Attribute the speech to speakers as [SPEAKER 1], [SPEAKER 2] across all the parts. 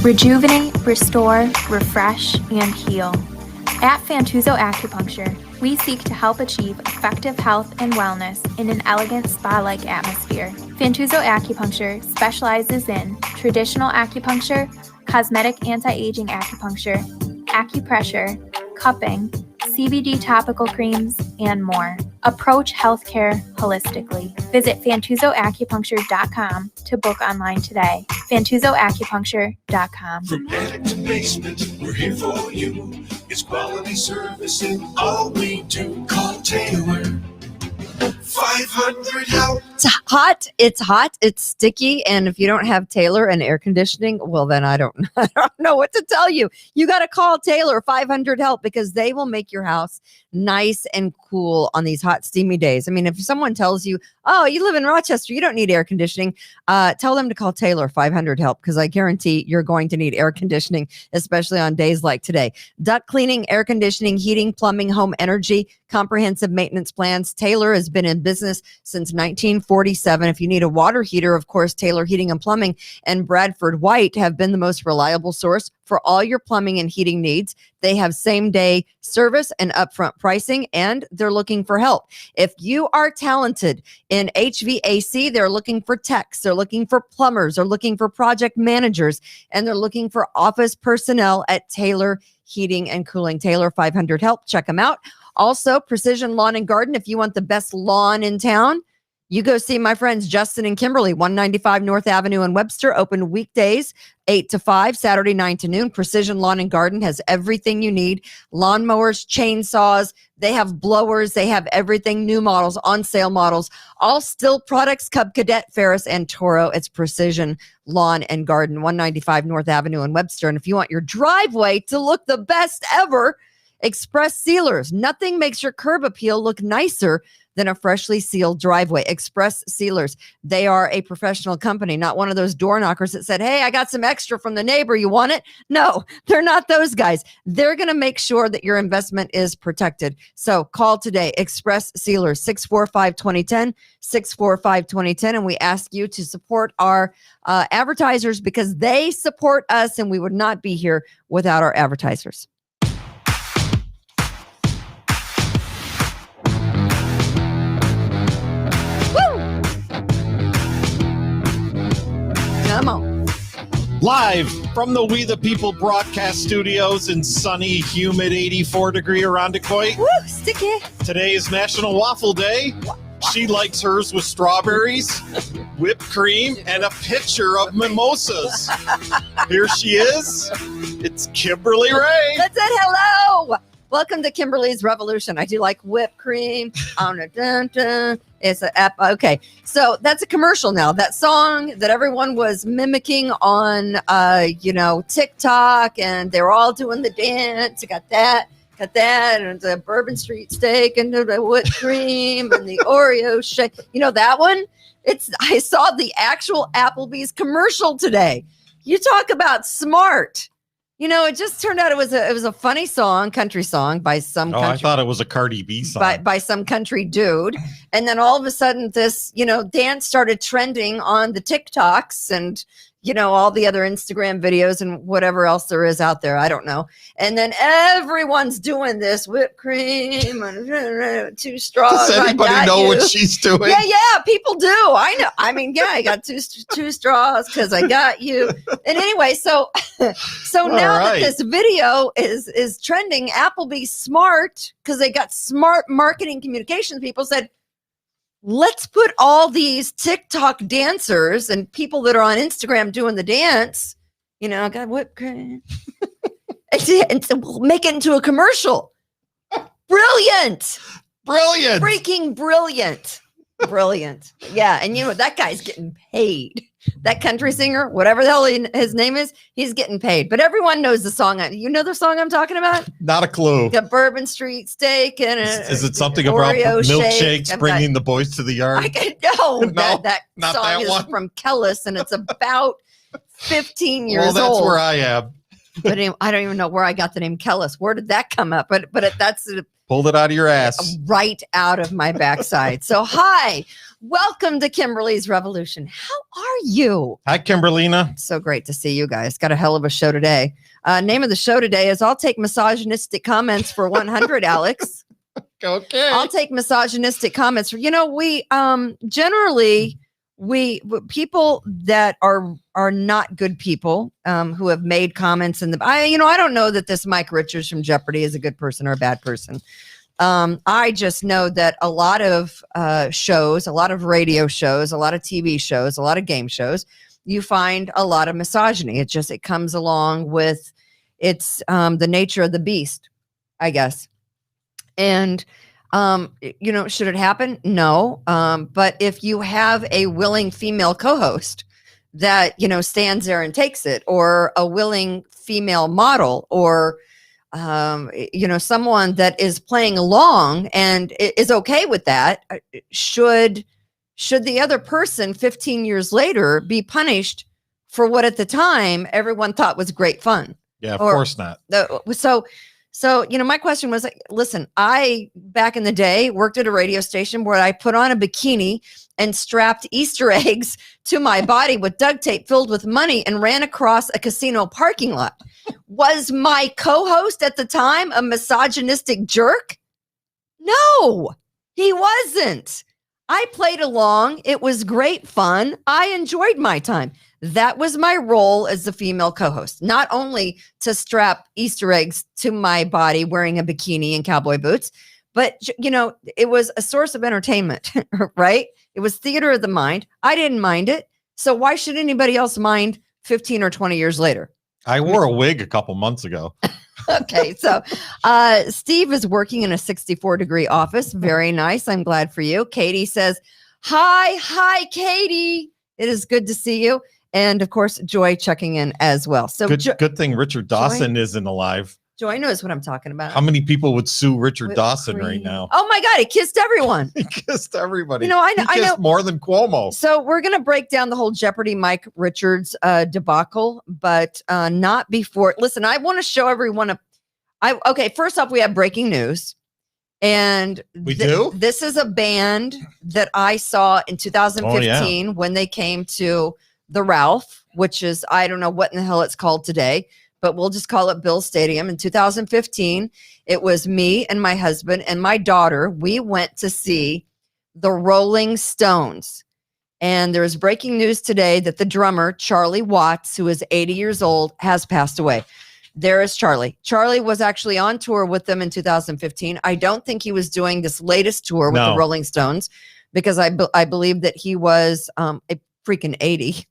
[SPEAKER 1] Rejuvenate, restore, refresh, and heal. At Fantuzzo Acupuncture, we seek to help achieve effective health and wellness in an elegant spa-like atmosphere. Fantuzzo Acupuncture specializes in traditional acupuncture, cosmetic anti-aging acupuncture, acupressure, cupping, CBD topical creams, and more. Approach healthcare holistically. Visit FantuzzoAcupuncture.com to book online today. FantuzzoAcupuncture.com.
[SPEAKER 2] From attic to basement, we're here for you. It's quality service in all we do. Call Taylor. 500 help.
[SPEAKER 3] It's hot, it's sticky, and if you don't have Taylor and air conditioning, well then I don't know what to tell you. You got to call Taylor 500 help because they will make your house nice and cool on these hot steamy days. I mean, if someone tells you, "Oh, you live in Rochester, you don't need air conditioning," tell them to call Taylor 500 help because I guarantee you're going to need air conditioning, especially on days like today. Duct cleaning, air conditioning, heating, plumbing, home energy, comprehensive maintenance plans. Taylor has been in business since 1947. If you need a water heater, of course, Taylor Heating and Plumbing and Bradford White have been the most reliable source for all your plumbing and heating needs. They have same-day service and upfront pricing, and they're looking for help. If you are talented in HVAC, they're looking for techs, they're looking for plumbers, they're looking for project managers, and they're looking for office personnel at Taylor Heating and Cooling. Taylor 500 help. Check them out. Also, Precision Lawn and Garden. If you want the best lawn in town, you go see my friends Justin and Kimberly, 195 North Avenue in Webster, open weekdays 8 to 5, Saturday 9 to noon. Precision Lawn and Garden has everything you need. Lawnmowers, chainsaws, they have blowers, they have everything, new models, on sale models, all still products, Cub Cadet, Ferris, and Toro. It's Precision Lawn and Garden, 195 North Avenue in Webster. And if you want your driveway to look the best ever, Express Sealers. Nothing makes your curb appeal look nicer than a freshly sealed driveway. Express Sealers. They are a professional company, not one of those door knockers that said, "Hey, I got some extra from the neighbor. You want it?" No, they're not those guys. They're going to make sure that your investment is protected. So call today. Express Sealers, 645-2010, 645-2010. And we ask you to support our advertisers because they support us and we would not be here without our advertisers. Come on.
[SPEAKER 4] Live from the We the People broadcast studios in sunny, humid 84-degree Irondequoit.
[SPEAKER 3] Woo, sticky.
[SPEAKER 4] Today is National Waffle Day. She likes hers with strawberries, whipped cream, and a pitcher of mimosas. Here she is. It's Kimberly Ray.
[SPEAKER 3] That's it. Hello. Welcome to Kimberly's Revolution. I do like whipped cream. It's an app. Okay. So that's a commercial now. That song that everyone was mimicking on, TikTok, and they were all doing the dance. You got that, and the Bourbon Street steak, and the whipped cream, and the Oreo shake. You know that one? I saw the actual Applebee's commercial today. You talk about smart. You know, it just turned out it was a funny song, country song by some country.
[SPEAKER 4] I thought it was a Cardi B song.
[SPEAKER 3] By some country dude. And then all of a sudden this, dance started trending on the TikToks and, all the other Instagram videos and whatever else there is out there. I don't know. And then everyone's doing this whipped cream and 2 straws.
[SPEAKER 4] Does anybody know what she's doing?
[SPEAKER 3] Yeah, people do. I know. I mean, yeah, I got two straws because I got you. And anyway, so now that this video is trending, Applebee's smart, because they got smart marketing communications people, said, let's put all these TikTok dancers and people that are on Instagram doing the dance, I got whipped cream, and so we'll make it into a commercial. Brilliant. Freaking brilliant. Yeah. And that guy's getting paid. That country singer, whatever the hell his name is, he's getting paid. But everyone knows the song. You know the song I'm talking about?
[SPEAKER 4] Not a clue.
[SPEAKER 3] The Bourbon Street steak and
[SPEAKER 4] is it something about milkshakes bringing the boys to the yard?
[SPEAKER 3] No, that song is from Kellis, and it's about 15 years old.
[SPEAKER 4] Well, that's where I am.
[SPEAKER 3] But I don't even know where I got the name Kellis. Where did that come up? But that's
[SPEAKER 4] Pulled it out of your ass.
[SPEAKER 3] right out of my backside. So hi, welcome to Kimberly's Revolution. How are you?
[SPEAKER 4] Hi, Kimberlina.
[SPEAKER 3] So great to see you guys. Got a hell of a show today. Name of the show today is I'll take misogynistic comments for 100, Alex.
[SPEAKER 4] Okay.
[SPEAKER 3] I'll take misogynistic comments. We generally people that are not good people who have made comments I don't know that this Mike Richards from Jeopardy is a good person or a bad person. I just know that a lot of shows, a lot of radio shows, a lot of TV shows, a lot of game shows, you find a lot of misogyny. It comes along with it's the nature of the beast, I guess. And should it happen? No. But if you have a willing female co-host that, stands there and takes it, or a willing female model, or, someone that is playing along and is okay with that, should the other person 15 years later be punished for what at the time everyone thought was great fun?
[SPEAKER 4] Yeah, of course not.
[SPEAKER 3] So, my question was, listen, I, back in the day, worked at a radio station where I put on a bikini and strapped Easter eggs to my body with duct tape filled with money and ran across a casino parking lot. Was my co-host at the time a misogynistic jerk? No, he wasn't. I played along. It was great fun. I enjoyed my time. That was my role as the female co-host, not only to strap Easter eggs to my body wearing a bikini and cowboy boots, but, it was a source of entertainment, right? It was theater of the mind. I didn't mind it. So why should anybody else mind 15 or 20 years later?
[SPEAKER 4] I wore a wig a couple months ago.
[SPEAKER 3] Okay, so Steve is working in a 64-degree office. Very nice. I'm glad for you. Katie says, hi, Katie. It is good to see you. And of course, Joy checking in as well. So
[SPEAKER 4] good thing Richard Dawson isn't alive.
[SPEAKER 3] Joy knows what I'm talking about.
[SPEAKER 4] How many people would sue Richard
[SPEAKER 3] Whipped
[SPEAKER 4] Dawson
[SPEAKER 3] cream.
[SPEAKER 4] right now?
[SPEAKER 3] Oh my God, he kissed everyone.
[SPEAKER 4] He kissed everybody.
[SPEAKER 3] I know.
[SPEAKER 4] He kissed more than Cuomo.
[SPEAKER 3] So we're going to break down the whole Jeopardy Mike Richards debacle, but not before. Listen, I want to show everyone first off, we have breaking news. And
[SPEAKER 4] we do?
[SPEAKER 3] This is a band that I saw in 2015 when they came to the Ralph, which is, I don't know what in the hell it's called today, but we'll just call it Bill Stadium. In 2015, it was me and my husband and my daughter. We went to see the Rolling Stones. And there's breaking news today that the drummer, Charlie Watts, who is 80 years old, has passed away. There is Charlie. Charlie was actually on tour with them in 2015. I don't think he was doing this latest tour with the Rolling Stones, because I believe that he was a freaking 80.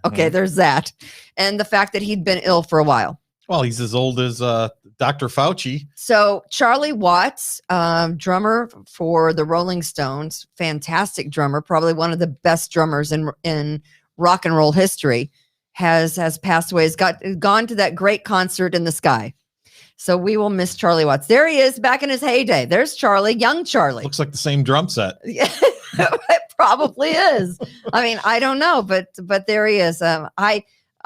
[SPEAKER 3] Okay, there's that. And the fact that he'd been ill for a while.
[SPEAKER 4] Well, he's as old as Dr. Fauci.
[SPEAKER 3] So Charlie Watts, drummer for the Rolling Stones, fantastic drummer, probably one of the best drummers in rock and roll history, has passed away. Has gone to that great concert in the sky. So we will miss Charlie Watts. There he is back in his heyday. There's Charlie, young Charlie.
[SPEAKER 4] Looks like the same drum set.
[SPEAKER 3] Yeah, it probably is. I mean, I don't know, but there he is. I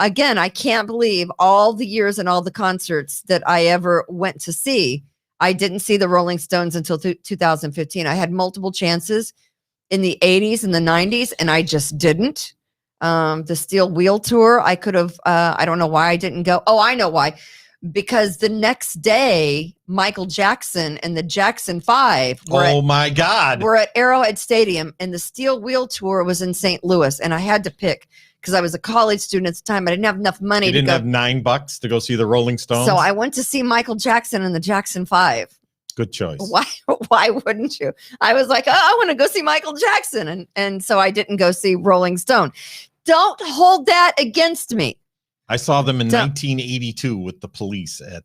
[SPEAKER 3] can't believe all the years and all the concerts that I ever went to see. I didn't see the Rolling Stones until 2015. I had multiple chances in the 80s and the 90s, and I just didn't. The Steel Wheel Tour, I could have, I don't know why I didn't go. Oh, I know why. Because the next day, Michael Jackson and the Jackson 5 were at Arrowhead Stadium, and the Steel Wheel Tour was in St. Louis. And I had to pick, because I was a college student at the time. I didn't have enough money
[SPEAKER 4] You didn't have $9 to go see the Rolling Stones?
[SPEAKER 3] So I went to see Michael Jackson and the Jackson 5.
[SPEAKER 4] Good choice.
[SPEAKER 3] Why wouldn't you? I was like, I want to go see Michael Jackson. And so I didn't go see Rolling Stone. Don't hold that against me.
[SPEAKER 4] I saw them in 1982 with the Police at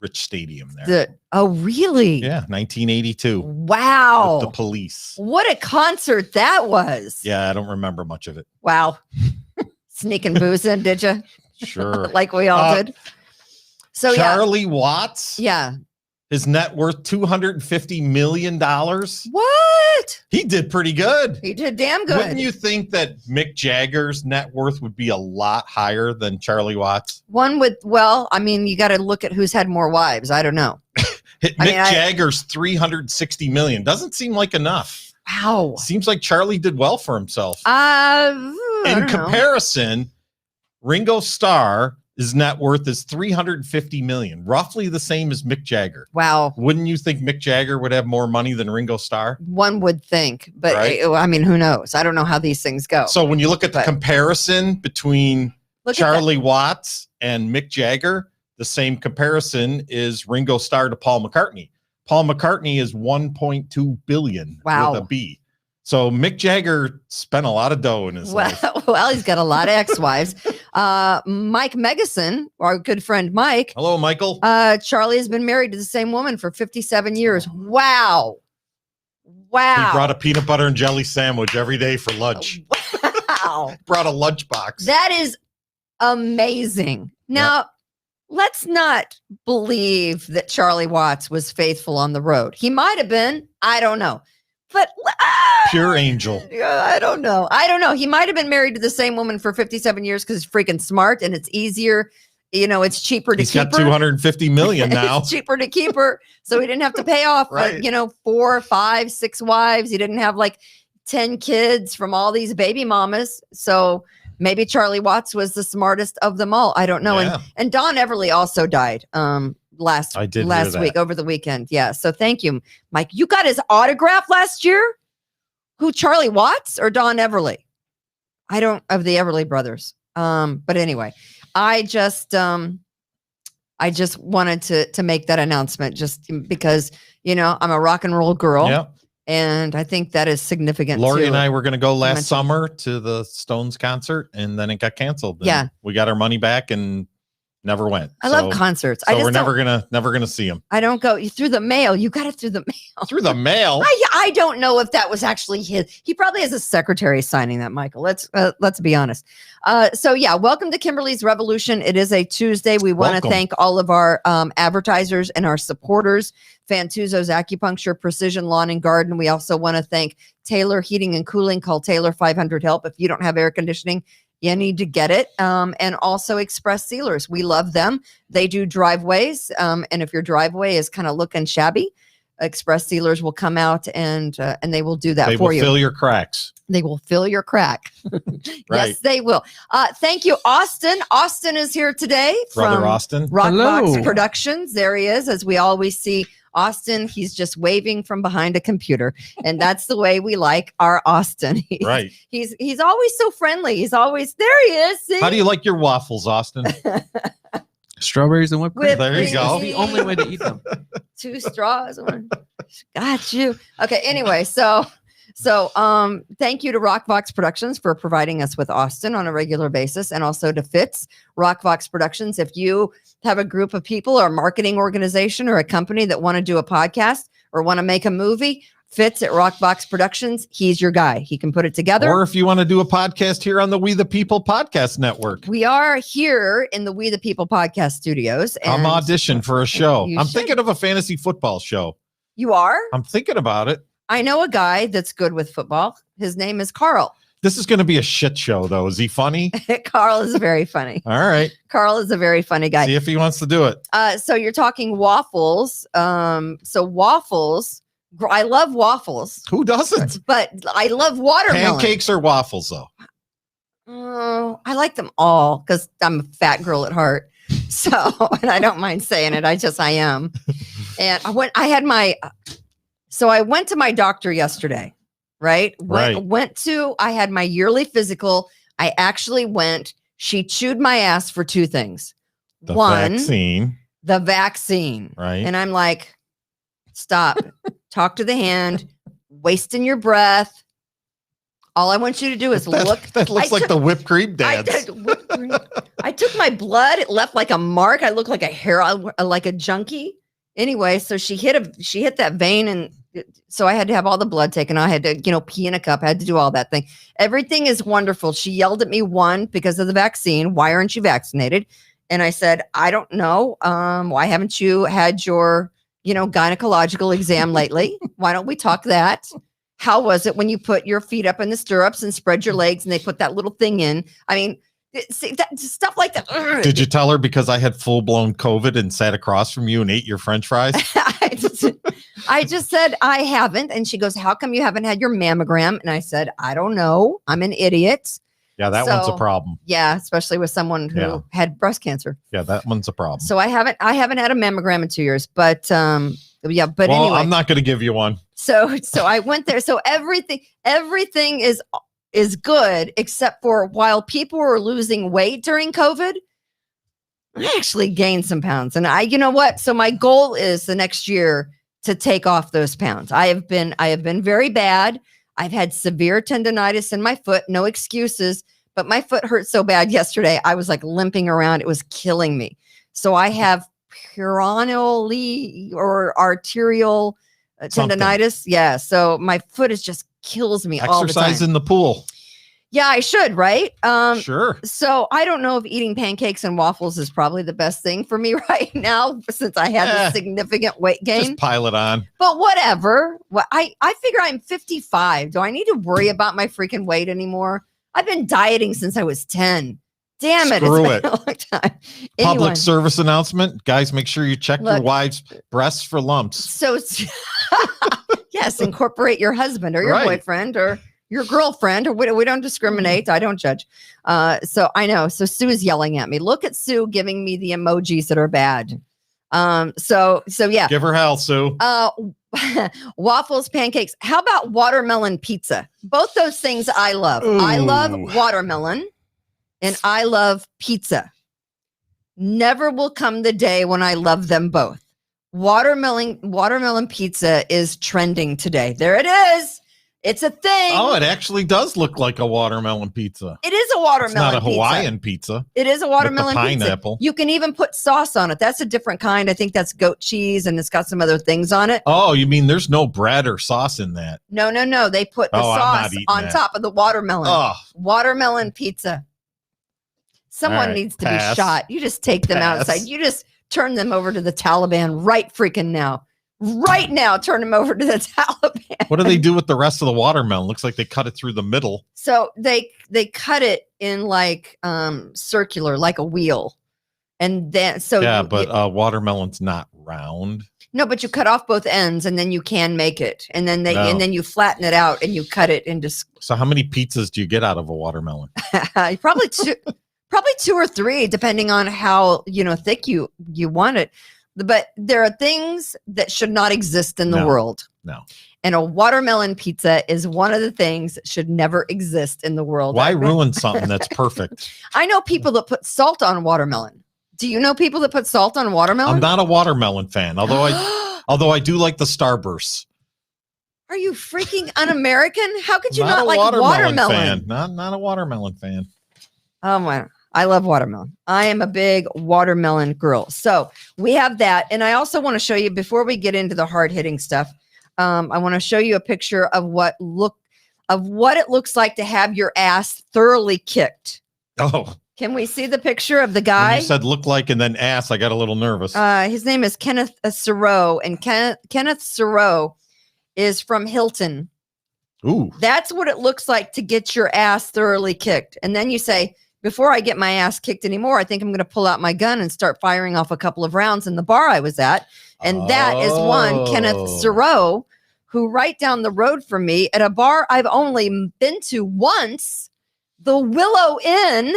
[SPEAKER 4] Rich Stadium there.
[SPEAKER 3] Oh, really?
[SPEAKER 4] Yeah, 1982.
[SPEAKER 3] Wow.
[SPEAKER 4] With the Police.
[SPEAKER 3] What a concert that was.
[SPEAKER 4] Yeah, I don't remember much of it.
[SPEAKER 3] Wow. Sneaking booze in, did you?
[SPEAKER 4] Sure.
[SPEAKER 3] Like we all did. So
[SPEAKER 4] Charlie Watts.
[SPEAKER 3] Yeah.
[SPEAKER 4] His net worth $250 million.
[SPEAKER 3] What?
[SPEAKER 4] He did pretty good.
[SPEAKER 3] He did damn good.
[SPEAKER 4] Wouldn't you think that Mick Jagger's net worth would be a lot higher than Charlie Watts?
[SPEAKER 3] One with, well, I mean, you got to look at who's had more wives. I don't know.
[SPEAKER 4] Jagger's $360 million. Doesn't seem like enough.
[SPEAKER 3] Wow.
[SPEAKER 4] Seems like Charlie did well for himself.
[SPEAKER 3] In
[SPEAKER 4] comparison, Ringo Starr, his net worth is $350 million, roughly the same as Mick Jagger.
[SPEAKER 3] Wow.
[SPEAKER 4] Wouldn't you think Mick Jagger would have more money than Ringo Starr?
[SPEAKER 3] One would think, but
[SPEAKER 4] Right?
[SPEAKER 3] I mean, who knows? I don't know how these things go.
[SPEAKER 4] So when you look at the comparison between
[SPEAKER 3] Look at
[SPEAKER 4] Charlie Watts and Mick Jagger, the same comparison is Ringo Starr to Paul McCartney. Paul McCartney is 1.2 billion
[SPEAKER 3] Wow.
[SPEAKER 4] with a B. So Mick Jagger spent a lot of dough in his life.
[SPEAKER 3] Well, he's got a lot of ex-wives. Mike Megason, our good friend Mike.
[SPEAKER 4] Hello, Michael.
[SPEAKER 3] Charlie has been married to the same woman for 57 years. Wow.
[SPEAKER 4] He
[SPEAKER 3] Wow.
[SPEAKER 4] brought a peanut butter and jelly sandwich every day for lunch.
[SPEAKER 3] Wow.
[SPEAKER 4] Brought a lunchbox.
[SPEAKER 3] That is amazing. Now, let's not believe that Charlie Watts was faithful on the road. He might have been. I don't know. But
[SPEAKER 4] Pure angel.
[SPEAKER 3] I don't know. He might have been married to the same woman for 57 years because he's freaking smart and it's easier. You know, it's cheaper to
[SPEAKER 4] He's
[SPEAKER 3] keep
[SPEAKER 4] got
[SPEAKER 3] her.
[SPEAKER 4] $250 million now.
[SPEAKER 3] It's cheaper to keep her. So he didn't have to pay off,
[SPEAKER 4] Right.
[SPEAKER 3] 4, 5, 6 wives. He didn't have like 10 kids from all these baby mamas. So maybe Charlie Watts was the smartest of them all. I don't know.
[SPEAKER 4] Yeah.
[SPEAKER 3] And Don Everly also died last week, over the weekend. Yeah. So thank you, Mike. You got his autograph last year? Who, Charlie Watts or Don Everly? Of the Everly brothers. But anyway, I just wanted to make that announcement just because, I'm a rock and roll girl.
[SPEAKER 4] Yeah.
[SPEAKER 3] And I think that is significant.
[SPEAKER 4] Lori
[SPEAKER 3] too.
[SPEAKER 4] and I were going to go last
[SPEAKER 3] mentioned.
[SPEAKER 4] summer to the Stones concert, and then it got canceled. And
[SPEAKER 3] Yeah.
[SPEAKER 4] we got our money back and never went.
[SPEAKER 3] I love concerts.
[SPEAKER 4] So
[SPEAKER 3] I just
[SPEAKER 4] we're never gonna see him
[SPEAKER 3] I don't go through the mail. You got it through the mail.
[SPEAKER 4] through the mail.
[SPEAKER 3] I don't know if that was actually his. He probably has a secretary signing that, Michael. Let's be honest. So yeah, welcome to Kimberly's Revolution. It is a Tuesday. We want to
[SPEAKER 4] Welcome.
[SPEAKER 3] thank all of our advertisers and our supporters. Fantuzzo's Acupuncture, Precision Lawn and Garden. We also want to thank Taylor Heating and Cooling. Call Taylor 500 Help if you don't have air conditioning. You need to get it. And also Express Sealers. We love them. They do driveways. And if your driveway is kind of looking shabby, Express Sealers will come out and they will do that
[SPEAKER 4] They
[SPEAKER 3] for
[SPEAKER 4] will
[SPEAKER 3] you.
[SPEAKER 4] fill your cracks.
[SPEAKER 3] They will fill your crack.
[SPEAKER 4] Right.
[SPEAKER 3] Yes, they will. Thank you, Austin. Austin is here today
[SPEAKER 4] Brother
[SPEAKER 3] from
[SPEAKER 4] Austin.
[SPEAKER 3] Rockbox
[SPEAKER 5] Hello.
[SPEAKER 3] Productions. There he is, as we always see Austin. He's just waving from behind a computer, and that's the way we like our Austin.
[SPEAKER 4] Right.
[SPEAKER 3] He's always so friendly. He's always there. He is. See?
[SPEAKER 4] How do you like your waffles, Austin?
[SPEAKER 5] Strawberries and whipped cream.
[SPEAKER 3] Whipped
[SPEAKER 4] There you go.
[SPEAKER 5] It's the only way to eat them.
[SPEAKER 3] 2 straws? Got you. Okay. Anyway, so thank you to Rockvox Productions for providing us with Austin on a regular basis, and also to Fitz Rockvox Productions. If you have a group of people or a marketing organization or a company that want to do a podcast or want to make a movie, Fitz at Rockvox Productions, he's your guy. He can put it together.
[SPEAKER 4] Or if you want to do a podcast here on the We the People Podcast Network,
[SPEAKER 3] We are here in the We the People podcast studios.
[SPEAKER 4] I'm audition for a show.
[SPEAKER 3] You
[SPEAKER 4] I'm
[SPEAKER 3] should.
[SPEAKER 4] thinking of a fantasy football show.
[SPEAKER 3] You are?
[SPEAKER 4] I'm thinking about it.
[SPEAKER 3] I know a guy that's good with football. His name is Carl.
[SPEAKER 4] This is going to be a shit show, though. Is he funny?
[SPEAKER 3] Carl is very funny.
[SPEAKER 4] All right.
[SPEAKER 3] Carl is a very funny guy.
[SPEAKER 4] See if he wants to do it.
[SPEAKER 3] So you're talking waffles. So waffles, I love waffles,
[SPEAKER 4] Who doesn't?
[SPEAKER 3] but I love watermelon.
[SPEAKER 4] Pancakes or waffles, though?
[SPEAKER 3] Oh, I like them all because I'm a fat girl at heart. So, and I don't mind saying it. I am. And I went to my doctor yesterday, right?
[SPEAKER 4] Right.
[SPEAKER 3] I had my yearly physical. I actually went. She chewed my ass for 2 things.
[SPEAKER 4] The
[SPEAKER 3] One,
[SPEAKER 4] vaccine,
[SPEAKER 3] the vaccine.
[SPEAKER 4] right?
[SPEAKER 3] And I'm like, stop, talk to the hand, wasting your breath. All I want you to do is look.
[SPEAKER 4] That looks like the whipped cream dance.
[SPEAKER 3] I took my blood. It left like a mark. I look like like a junkie. Anyway, so she hit that vein, and so I had to have all the blood taken. I had to, pee in a cup. I had to do all that thing. Everything is wonderful. She yelled at me, one, because of the vaccine. Why aren't you vaccinated? And I said, I don't know. Why haven't you had your gynecological exam lately? Why don't we talk that? How was it when you put your feet up in the stirrups and spread your legs and they put that little thing in? I mean, see, stuff like that.
[SPEAKER 4] Did you tell her because I had full-blown COVID and sat across from you and ate your French fries?
[SPEAKER 3] I just said, I haven't. And she goes, how come you haven't had your mammogram? And I said, I don't know. I'm an idiot.
[SPEAKER 4] Yeah, that one's a problem.
[SPEAKER 3] Yeah, especially with someone who had breast cancer.
[SPEAKER 4] Yeah, that one's a problem.
[SPEAKER 3] So I haven't had a mammogram in 2 years, but anyway.
[SPEAKER 4] I'm not going to give you one.
[SPEAKER 3] So I went there. So everything is good, except for while people were losing weight during COVID, I actually gained some pounds. And you know what? So my goal is the next year to take off those pounds. I have been very bad. I've had severe tendonitis in my foot, no excuses, but my foot hurt so bad yesterday. I was like limping around. It was killing me. So I have peroneal or arterial tendonitis. Yeah. So my foot just kills me all the time.
[SPEAKER 4] Exercise in the pool.
[SPEAKER 3] Yeah, I should, right?
[SPEAKER 4] Sure.
[SPEAKER 3] So I don't know if eating pancakes and waffles is probably the best thing for me right now, since I had a significant weight gain.
[SPEAKER 4] Just pile it on.
[SPEAKER 3] But whatever. Well, I figure I'm 55. Do I need to worry about my freaking weight anymore? I've been dieting since I was 10. Damn it.
[SPEAKER 4] Screw
[SPEAKER 3] it's been a long time. Anyway,
[SPEAKER 4] Public service announcement. Guys, make sure you check your wife's breasts for lumps.
[SPEAKER 3] So, yes, incorporate your husband or your boyfriend or your girlfriend, or we don't discriminate. I don't judge. So I know. So Sue is yelling at me. Look at Sue giving me the emojis that are bad. So yeah.
[SPEAKER 4] Give her hell, Sue.
[SPEAKER 3] Waffles, pancakes. How about watermelon pizza? Both those things I love. Ooh. I love watermelon and I love pizza. Never will come the day when I love them both. Watermelon pizza is trending today. There it is. It's a thing.
[SPEAKER 4] Oh, it actually does look like a watermelon pizza.
[SPEAKER 3] It is a watermelon pizza.
[SPEAKER 4] It's not a Hawaiian pizza.
[SPEAKER 3] It is a watermelon
[SPEAKER 4] with the pineapple.
[SPEAKER 3] Pizza. You can even put sauce on it. That's a different kind. I think that's goat cheese, and it's got some other things on it.
[SPEAKER 4] Oh, you mean there's no bread or sauce in that?
[SPEAKER 3] No. They put the sauce on top of the watermelon. Oh. Watermelon pizza. Someone needs to be shot. You just take them outside. You just turn them over to the Taliban right freaking now. Right now, turn them over to the Taliban.
[SPEAKER 4] What do they do with the rest of the watermelon? Looks like they cut it through the middle.
[SPEAKER 3] So they cut it in like circular, like a wheel, and then
[SPEAKER 4] watermelon's not round.
[SPEAKER 3] No, but you cut off both ends, and then you can make it, and then and then you flatten it out, and you cut it into.
[SPEAKER 4] So how many pizzas do you get out of a watermelon?
[SPEAKER 3] Probably two or three, depending on how thick you want it. But there are things that should not exist in the world.
[SPEAKER 4] No.
[SPEAKER 3] And a watermelon pizza is one of the things that should never exist in the world.
[SPEAKER 4] Why ruin something that's perfect?
[SPEAKER 3] I know people that put salt on watermelon. Do you know people that put salt on watermelon?
[SPEAKER 4] I'm not a watermelon fan, although I do like the Starbursts.
[SPEAKER 3] Are you freaking un-American? How could you not like watermelon?
[SPEAKER 4] Fan. Not a watermelon fan.
[SPEAKER 3] Oh my. I love watermelon. I am a big watermelon girl. So we have that. And I also want to show you, before we get into the hard-hitting stuff, I want to show you a picture of what it looks like to have your ass thoroughly kicked.
[SPEAKER 4] Oh.
[SPEAKER 3] Can we see the picture of the guy?
[SPEAKER 4] When you said look like and then ass, I got a little nervous.
[SPEAKER 3] His name is Kenneth Serow, and Kenneth Serow is from Hilton.
[SPEAKER 4] Ooh.
[SPEAKER 3] That's what it looks like to get your ass thoroughly kicked. And then you say, before I get my ass kicked anymore, I think I'm going to pull out my gun and start firing off a couple of rounds in the bar I was at. And that is one Kenneth Serow, who right down the road from me at a bar I've only been to once, the Willow Inn.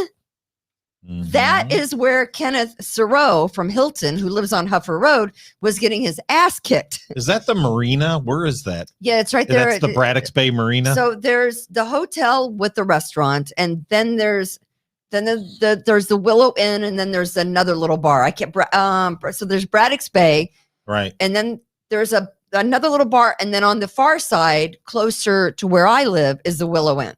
[SPEAKER 3] Mm-hmm. That is where Kenneth Serow from Hilton, who lives on Huffer Road, was getting his ass kicked.
[SPEAKER 4] Is that the marina? Where is that?
[SPEAKER 3] Yeah, it's right there.
[SPEAKER 4] That's the Braddock's Bay Marina.
[SPEAKER 3] So there's the hotel with the restaurant, and then there's the Willow Inn, and then there's another little bar. So there's Braddock's Bay,
[SPEAKER 4] right,
[SPEAKER 3] and then there's another little bar, and then on the far side, closer to where I live, is the Willow Inn.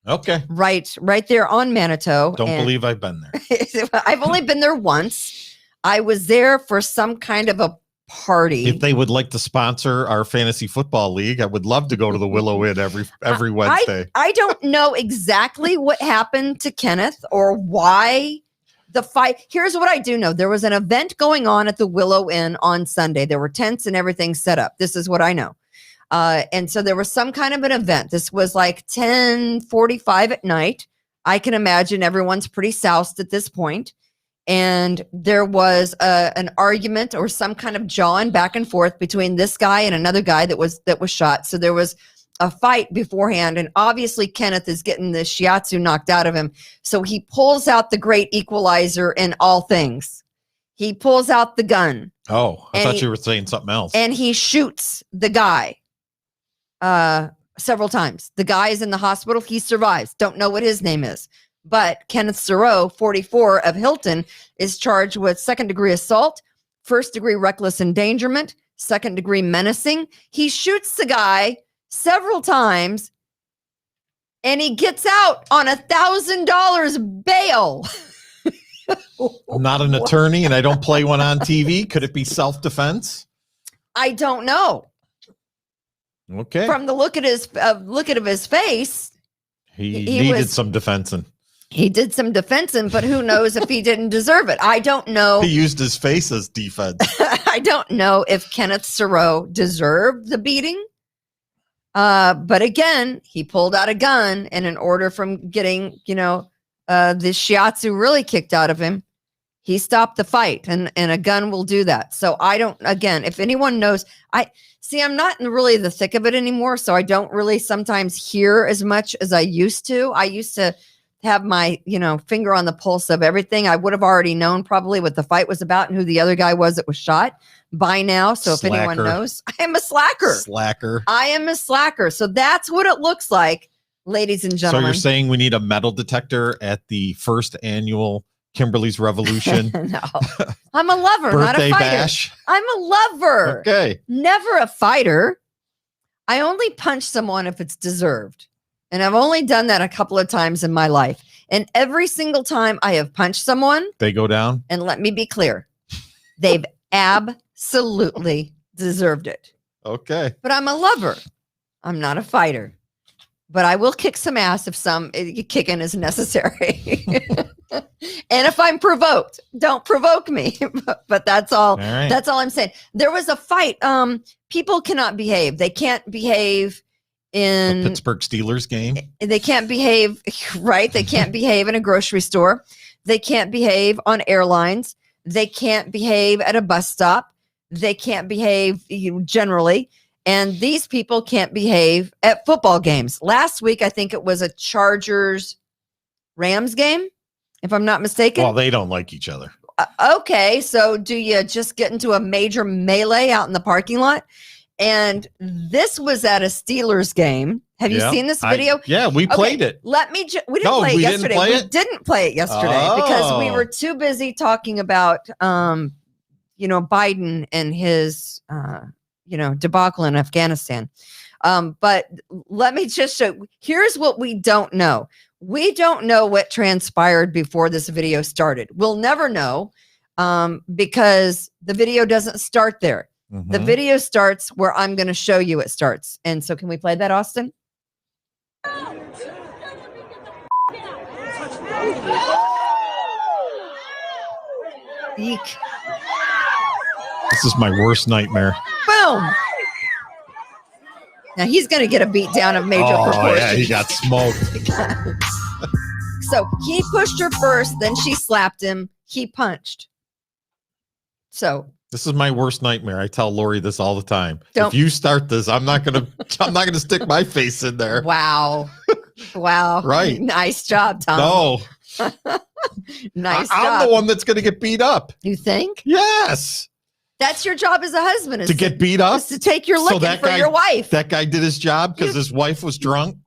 [SPEAKER 4] Okay,
[SPEAKER 3] right there on Manitou.
[SPEAKER 4] Don't believe I've been there.
[SPEAKER 3] I've only been there once. I was there for some kind of a party.
[SPEAKER 4] If they would like to sponsor our fantasy football league, I would love to go to the Willow Inn every Wednesday.
[SPEAKER 3] I don't know exactly what happened to Kenneth or why The fight. Here's what I do know. There was an event going on at the Willow Inn on Sunday. There were tents and everything set up. This is what I know. And so there was some kind of an event. This was like 10:45 at night. I can imagine everyone's pretty soused at this point. And there was an argument or some kind of jawing back and forth between this guy and another guy that was shot. So there was a fight beforehand, and obviously Kenneth is getting the shiatsu knocked out of him. So he pulls out the great equalizer in all things. He pulls out the gun.
[SPEAKER 6] Oh, I thought you were saying something else.
[SPEAKER 3] And he shoots the guy several times. The guy is in the hospital. He survives. Don't know what his name is. But Kenneth Thoreau, 44 of Hilton, is charged with second-degree assault, first-degree reckless endangerment, second-degree menacing. He shoots the guy several times, and he gets out on $1,000 bail.
[SPEAKER 6] I'm not an attorney, and I don't play one on TV. Could it be self-defense?
[SPEAKER 3] I don't know.
[SPEAKER 6] Okay.
[SPEAKER 3] From the look at his face,
[SPEAKER 6] he needed some defensing.
[SPEAKER 3] He did some defensing, but who knows if he didn't deserve it? I don't know.
[SPEAKER 6] He used his face as defense.
[SPEAKER 3] I don't know if Kenneth Thoreau deserved the beating. But again, he pulled out a gun, and in order from getting, the shiatsu really kicked out of him, he stopped the fight, and a gun will do that. So I don't, again, if anyone knows, I'm not in really the thick of it anymore. So I don't really sometimes hear as much as I used to. I used to have my, finger on the pulse of everything. I would have already known probably what the fight was about and who the other guy was that was shot by now. So if anyone knows, I am a slacker. I am a slacker. So that's what it looks like, ladies and gentlemen.
[SPEAKER 6] So you're saying we need a metal detector at the first annual Kimberly's Revolution?
[SPEAKER 3] No, I'm a lover, not a fighter.
[SPEAKER 6] Bash?
[SPEAKER 3] I'm a lover.
[SPEAKER 6] Okay.
[SPEAKER 3] Never a fighter. I only punch someone if it's deserved. And I've only done that a couple of times in my life. And every single time I have punched someone,
[SPEAKER 6] they go down.
[SPEAKER 3] And let me be clear, they've absolutely deserved it.
[SPEAKER 6] Okay.
[SPEAKER 3] But I'm a lover. I'm not a fighter. But I will kick some ass if some kicking is necessary. And if I'm provoked, don't provoke me. But that's all.
[SPEAKER 6] Right.
[SPEAKER 3] That's all I'm saying. There was a fight. People cannot behave. They can't behave in
[SPEAKER 6] the Pittsburgh Steelers game.
[SPEAKER 3] They can't behave, right? They can't behave in a grocery store. They can't behave on airlines. They can't behave at a bus stop. They can't behave generally. And these people can't behave at football games. Last week, I think it was a Chargers-Rams game, if I'm not mistaken.
[SPEAKER 6] Well, they don't like each other.
[SPEAKER 3] Okay, so do you just get into a major melee out in the parking lot? And this was at a Steelers game. Have you seen this video?
[SPEAKER 6] We played it.
[SPEAKER 3] We didn't play it yesterday. We didn't play it yesterday because we were
[SPEAKER 6] Oh.
[SPEAKER 3] too busy talking about, Biden and his, debacle in Afghanistan. But let me just show. Here's what we don't know. We don't know what transpired before this video started. We'll never know because the video doesn't start there. The video starts where I'm going to show you it starts. And so can we play that, Austin? Eek.
[SPEAKER 6] This is my worst nightmare.
[SPEAKER 3] Boom. Now he's going to get a beat down of major proportions.
[SPEAKER 6] Yeah, he got smoked.
[SPEAKER 3] So he pushed her first, then she slapped him. He punched. So
[SPEAKER 6] this is my worst nightmare. I tell Lori this all the time. If you start this, I'm not gonna stick my face in there.
[SPEAKER 3] Wow.
[SPEAKER 6] Right.
[SPEAKER 3] Nice job, Tom.
[SPEAKER 6] No.
[SPEAKER 3] Nice job.
[SPEAKER 6] I'm the one that's gonna get beat up.
[SPEAKER 3] You think?
[SPEAKER 6] Yes.
[SPEAKER 3] That's your job as a husband, is
[SPEAKER 6] to get beat up,
[SPEAKER 3] is to take your licking for your wife.
[SPEAKER 6] That guy did his job because his wife was drunk.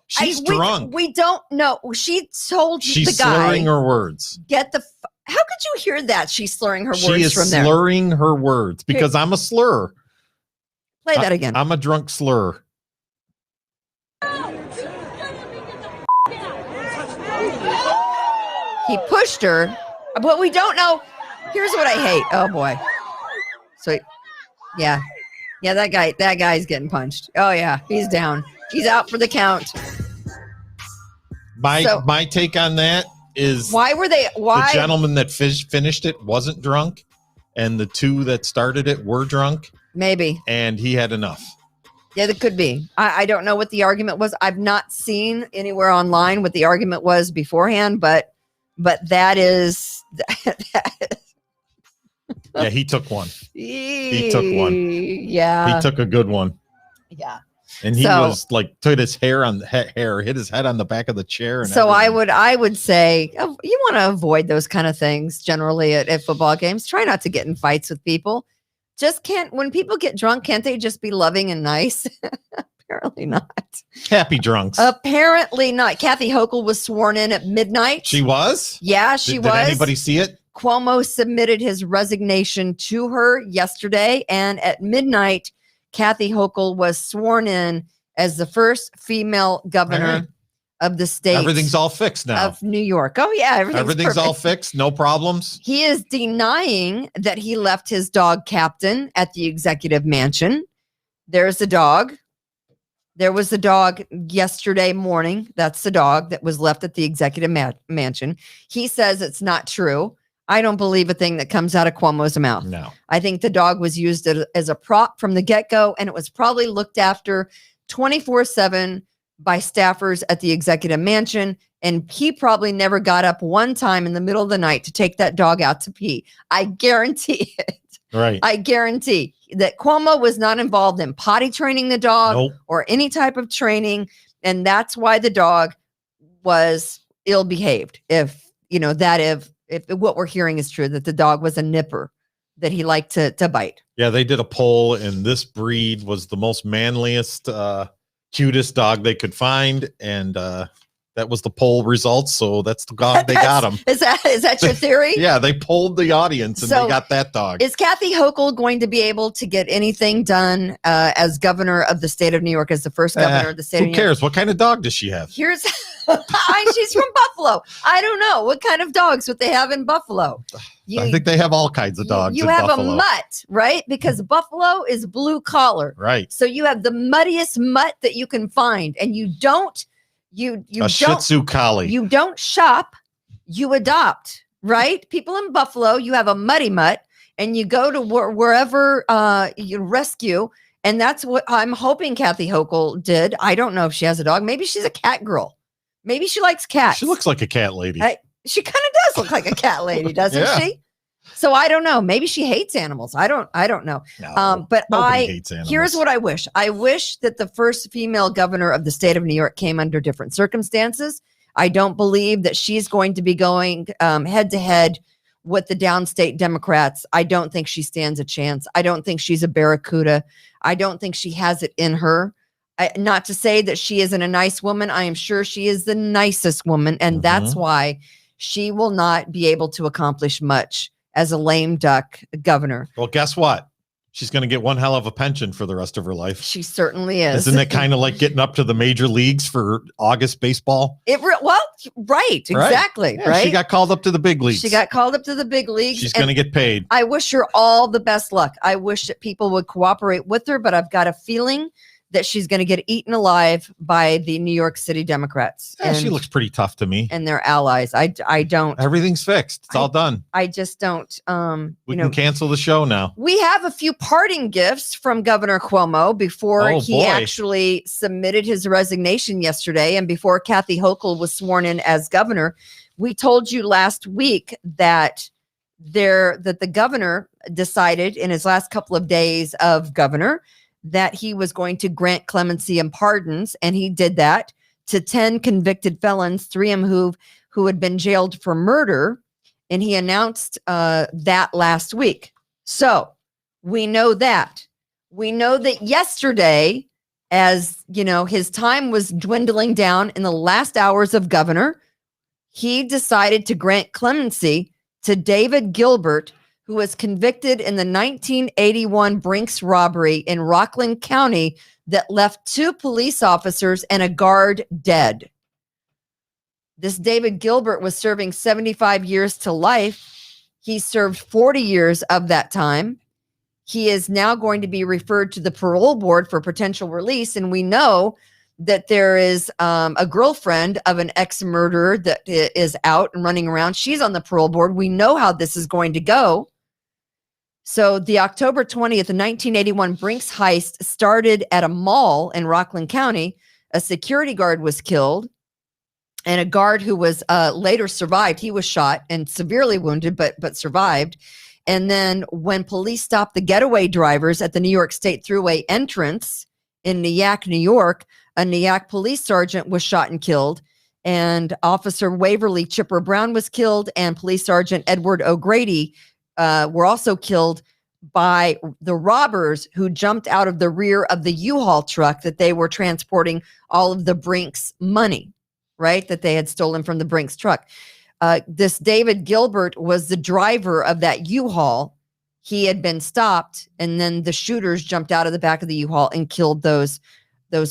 [SPEAKER 6] She's drunk.
[SPEAKER 3] We don't know. She told
[SPEAKER 6] She's
[SPEAKER 3] the guy.
[SPEAKER 6] slurring her words.
[SPEAKER 3] How could you hear that? She's slurring her words
[SPEAKER 6] She is
[SPEAKER 3] from there.
[SPEAKER 6] slurring her words because I'm a slur.
[SPEAKER 3] Play that again.
[SPEAKER 6] I'm a drunk slur.
[SPEAKER 3] He pushed her, but we don't know. Here's what I hate. Oh boy. So, yeah, that guy's getting punched. Oh yeah, he's down. He's out for the count.
[SPEAKER 6] My take on that is
[SPEAKER 3] Why were they?
[SPEAKER 6] the
[SPEAKER 3] Why?
[SPEAKER 6] gentleman that finished it wasn't drunk, and the two that started it were drunk,
[SPEAKER 3] Maybe.
[SPEAKER 6] and he had enough.
[SPEAKER 3] Yeah, that could be. I don't know what the argument was. I've not seen anywhere online what the argument was beforehand, but that is.
[SPEAKER 6] Yeah, he took one.
[SPEAKER 3] He
[SPEAKER 6] took one.
[SPEAKER 3] Yeah.
[SPEAKER 6] He took a good one.
[SPEAKER 3] Yeah.
[SPEAKER 6] And he
[SPEAKER 3] So-
[SPEAKER 6] was like, hit his hair on hit his head on the back of the chair. And
[SPEAKER 3] So
[SPEAKER 6] everything.
[SPEAKER 3] I would say you want to avoid those kind of things generally at football games. Try not to get in fights with people. Just can't, when people get drunk, can't they just be loving and nice? Apparently not.
[SPEAKER 6] Happy drunks.
[SPEAKER 3] Apparently not. Kathy Hochul was sworn in at midnight.
[SPEAKER 6] She was?
[SPEAKER 3] Yeah, she
[SPEAKER 6] Did
[SPEAKER 3] was.
[SPEAKER 6] anybody see it?
[SPEAKER 3] Cuomo submitted his resignation to her yesterday, and at midnight, Kathy Hochul was sworn in as the first female governor
[SPEAKER 6] All right.
[SPEAKER 3] of the state.
[SPEAKER 6] Everything's all fixed now.
[SPEAKER 3] of New York. Oh yeah,
[SPEAKER 6] Everything's all
[SPEAKER 3] perfect.
[SPEAKER 6] fixed. No problems.
[SPEAKER 3] He is denying that he left his dog Captain at the executive mansion. There's the dog. There was the dog yesterday morning. That's the dog that was left at the executive mansion. He says it's not true. I don't believe a thing that comes out of Cuomo's mouth.
[SPEAKER 6] No.
[SPEAKER 3] I think the dog was used as a prop from the get-go, and it was probably looked after 24/7 by staffers at the executive mansion. And he probably never got up one time in the middle of the night to take that dog out to pee. I guarantee it.
[SPEAKER 6] Right.
[SPEAKER 3] I guarantee that Cuomo was not involved in potty training the dog
[SPEAKER 6] Nope.
[SPEAKER 3] or any type of training. And that's why the dog was ill behaved. If what we're hearing is true, that the dog was a nipper, that he liked to bite.
[SPEAKER 6] Yeah, they did a poll, and this breed was the most manliest, cutest dog they could find, and that was the poll results. So that's the dog they got him.
[SPEAKER 3] Is that your theory?
[SPEAKER 6] Yeah, they polled the audience, and
[SPEAKER 3] So,
[SPEAKER 6] they got that dog.
[SPEAKER 3] Is Kathy Hochul going to be able to get anything done as governor of the state of New York, as the first governor of the state of
[SPEAKER 6] Who
[SPEAKER 3] New York?
[SPEAKER 6] cares? What kind of dog does she have?
[SPEAKER 3] Here's she's from Buffalo. I don't know what kind of dogs would they have in Buffalo.
[SPEAKER 6] I think they have all kinds of dogs.
[SPEAKER 3] You
[SPEAKER 6] in
[SPEAKER 3] have
[SPEAKER 6] Buffalo.
[SPEAKER 3] a mutt, right? Because Buffalo is blue collar.
[SPEAKER 6] Right.
[SPEAKER 3] So you have the muddiest mutt that you can find, and you don't
[SPEAKER 6] A Shih Tzu Collie.
[SPEAKER 3] you don't shop, you adopt, right? People in Buffalo, you have a muddy mutt, and you go to wherever you rescue. And that's what I'm hoping Kathy Hochul did. I don't know if she has a dog. Maybe she's a cat girl. Maybe she likes cats.
[SPEAKER 6] She looks like a cat lady.
[SPEAKER 3] She kind of does look like a cat lady, doesn't
[SPEAKER 6] Yeah.
[SPEAKER 3] she? So I don't know. Maybe she hates animals. I don't know.
[SPEAKER 6] No,
[SPEAKER 3] But
[SPEAKER 6] nobody hates animals.
[SPEAKER 3] here's what I wish. I wish that the first female governor of the state of New York came under different circumstances. I don't believe that she's going to be going head to head with the downstate Democrats. I don't think she stands a chance. I don't think she's a barracuda. I don't think she has it in her. Not to say that she isn't a nice woman. I am sure she is the nicest woman. And that's why she will not be able to accomplish much as a lame duck governor.
[SPEAKER 6] Well, guess what? She's going to get one hell of a pension for the rest of her life.
[SPEAKER 3] She certainly is.
[SPEAKER 6] Isn't it kind of like getting up to the major leagues for August baseball?
[SPEAKER 3] Right, exactly.
[SPEAKER 6] Yeah,
[SPEAKER 3] right.
[SPEAKER 6] She got called up to the big leagues.
[SPEAKER 3] She got called up to the big leagues.
[SPEAKER 6] She's
[SPEAKER 3] and
[SPEAKER 6] going to get paid.
[SPEAKER 3] I wish her all the best luck. I wish that people would cooperate with her, but I've got a feeling that she's going to get eaten alive by the New York City Democrats.
[SPEAKER 6] Yeah, she looks pretty tough to me.
[SPEAKER 3] And their allies. I don't.
[SPEAKER 6] Everything's fixed. It's all done.
[SPEAKER 3] I just don't.
[SPEAKER 6] We can cancel the show now.
[SPEAKER 3] We have a few parting gifts from Governor Cuomo before he actually submitted his resignation yesterday, and before Kathy Hochul was sworn in as governor. We told you last week that the governor decided in his last couple of days of governor that he was going to grant clemency and pardons, and he did that to 10 convicted felons, 3 of them who had been jailed for murder, and he announced that last week. So we know that. We know that yesterday, as you know, his time was dwindling down in the last hours of governor, he decided to grant clemency to David Gilbert, who was convicted in the 1981 Brinks robbery in Rockland County that left 2 police officers and a guard dead. This David Gilbert was serving 75 years to life. He served 40 years of that time. He is now going to be referred to the parole board for potential release. And we know that there is a girlfriend of an ex-murderer that is out and running around. She's on the parole board. We know how this is going to go. So the October 20th, 1981 Brinks heist started at a mall in Rockland County. A security guard was killed, and a guard who was later survived. He was shot and severely wounded, but survived. And then when police stopped the getaway drivers at the New York State Thruway entrance in Nyack, New York, a Nyack police sergeant was shot and killed, and Officer Waverly Chipper Brown was killed, and Police Sergeant Edward O'Grady were also killed by the robbers who jumped out of the rear of the U-Haul truck that they were transporting all of the Brinks money, right, that they had stolen from the Brinks truck. This David Gilbert was the driver of that U-Haul. He had been stopped, and then the shooters jumped out of the back of the U-Haul and killed those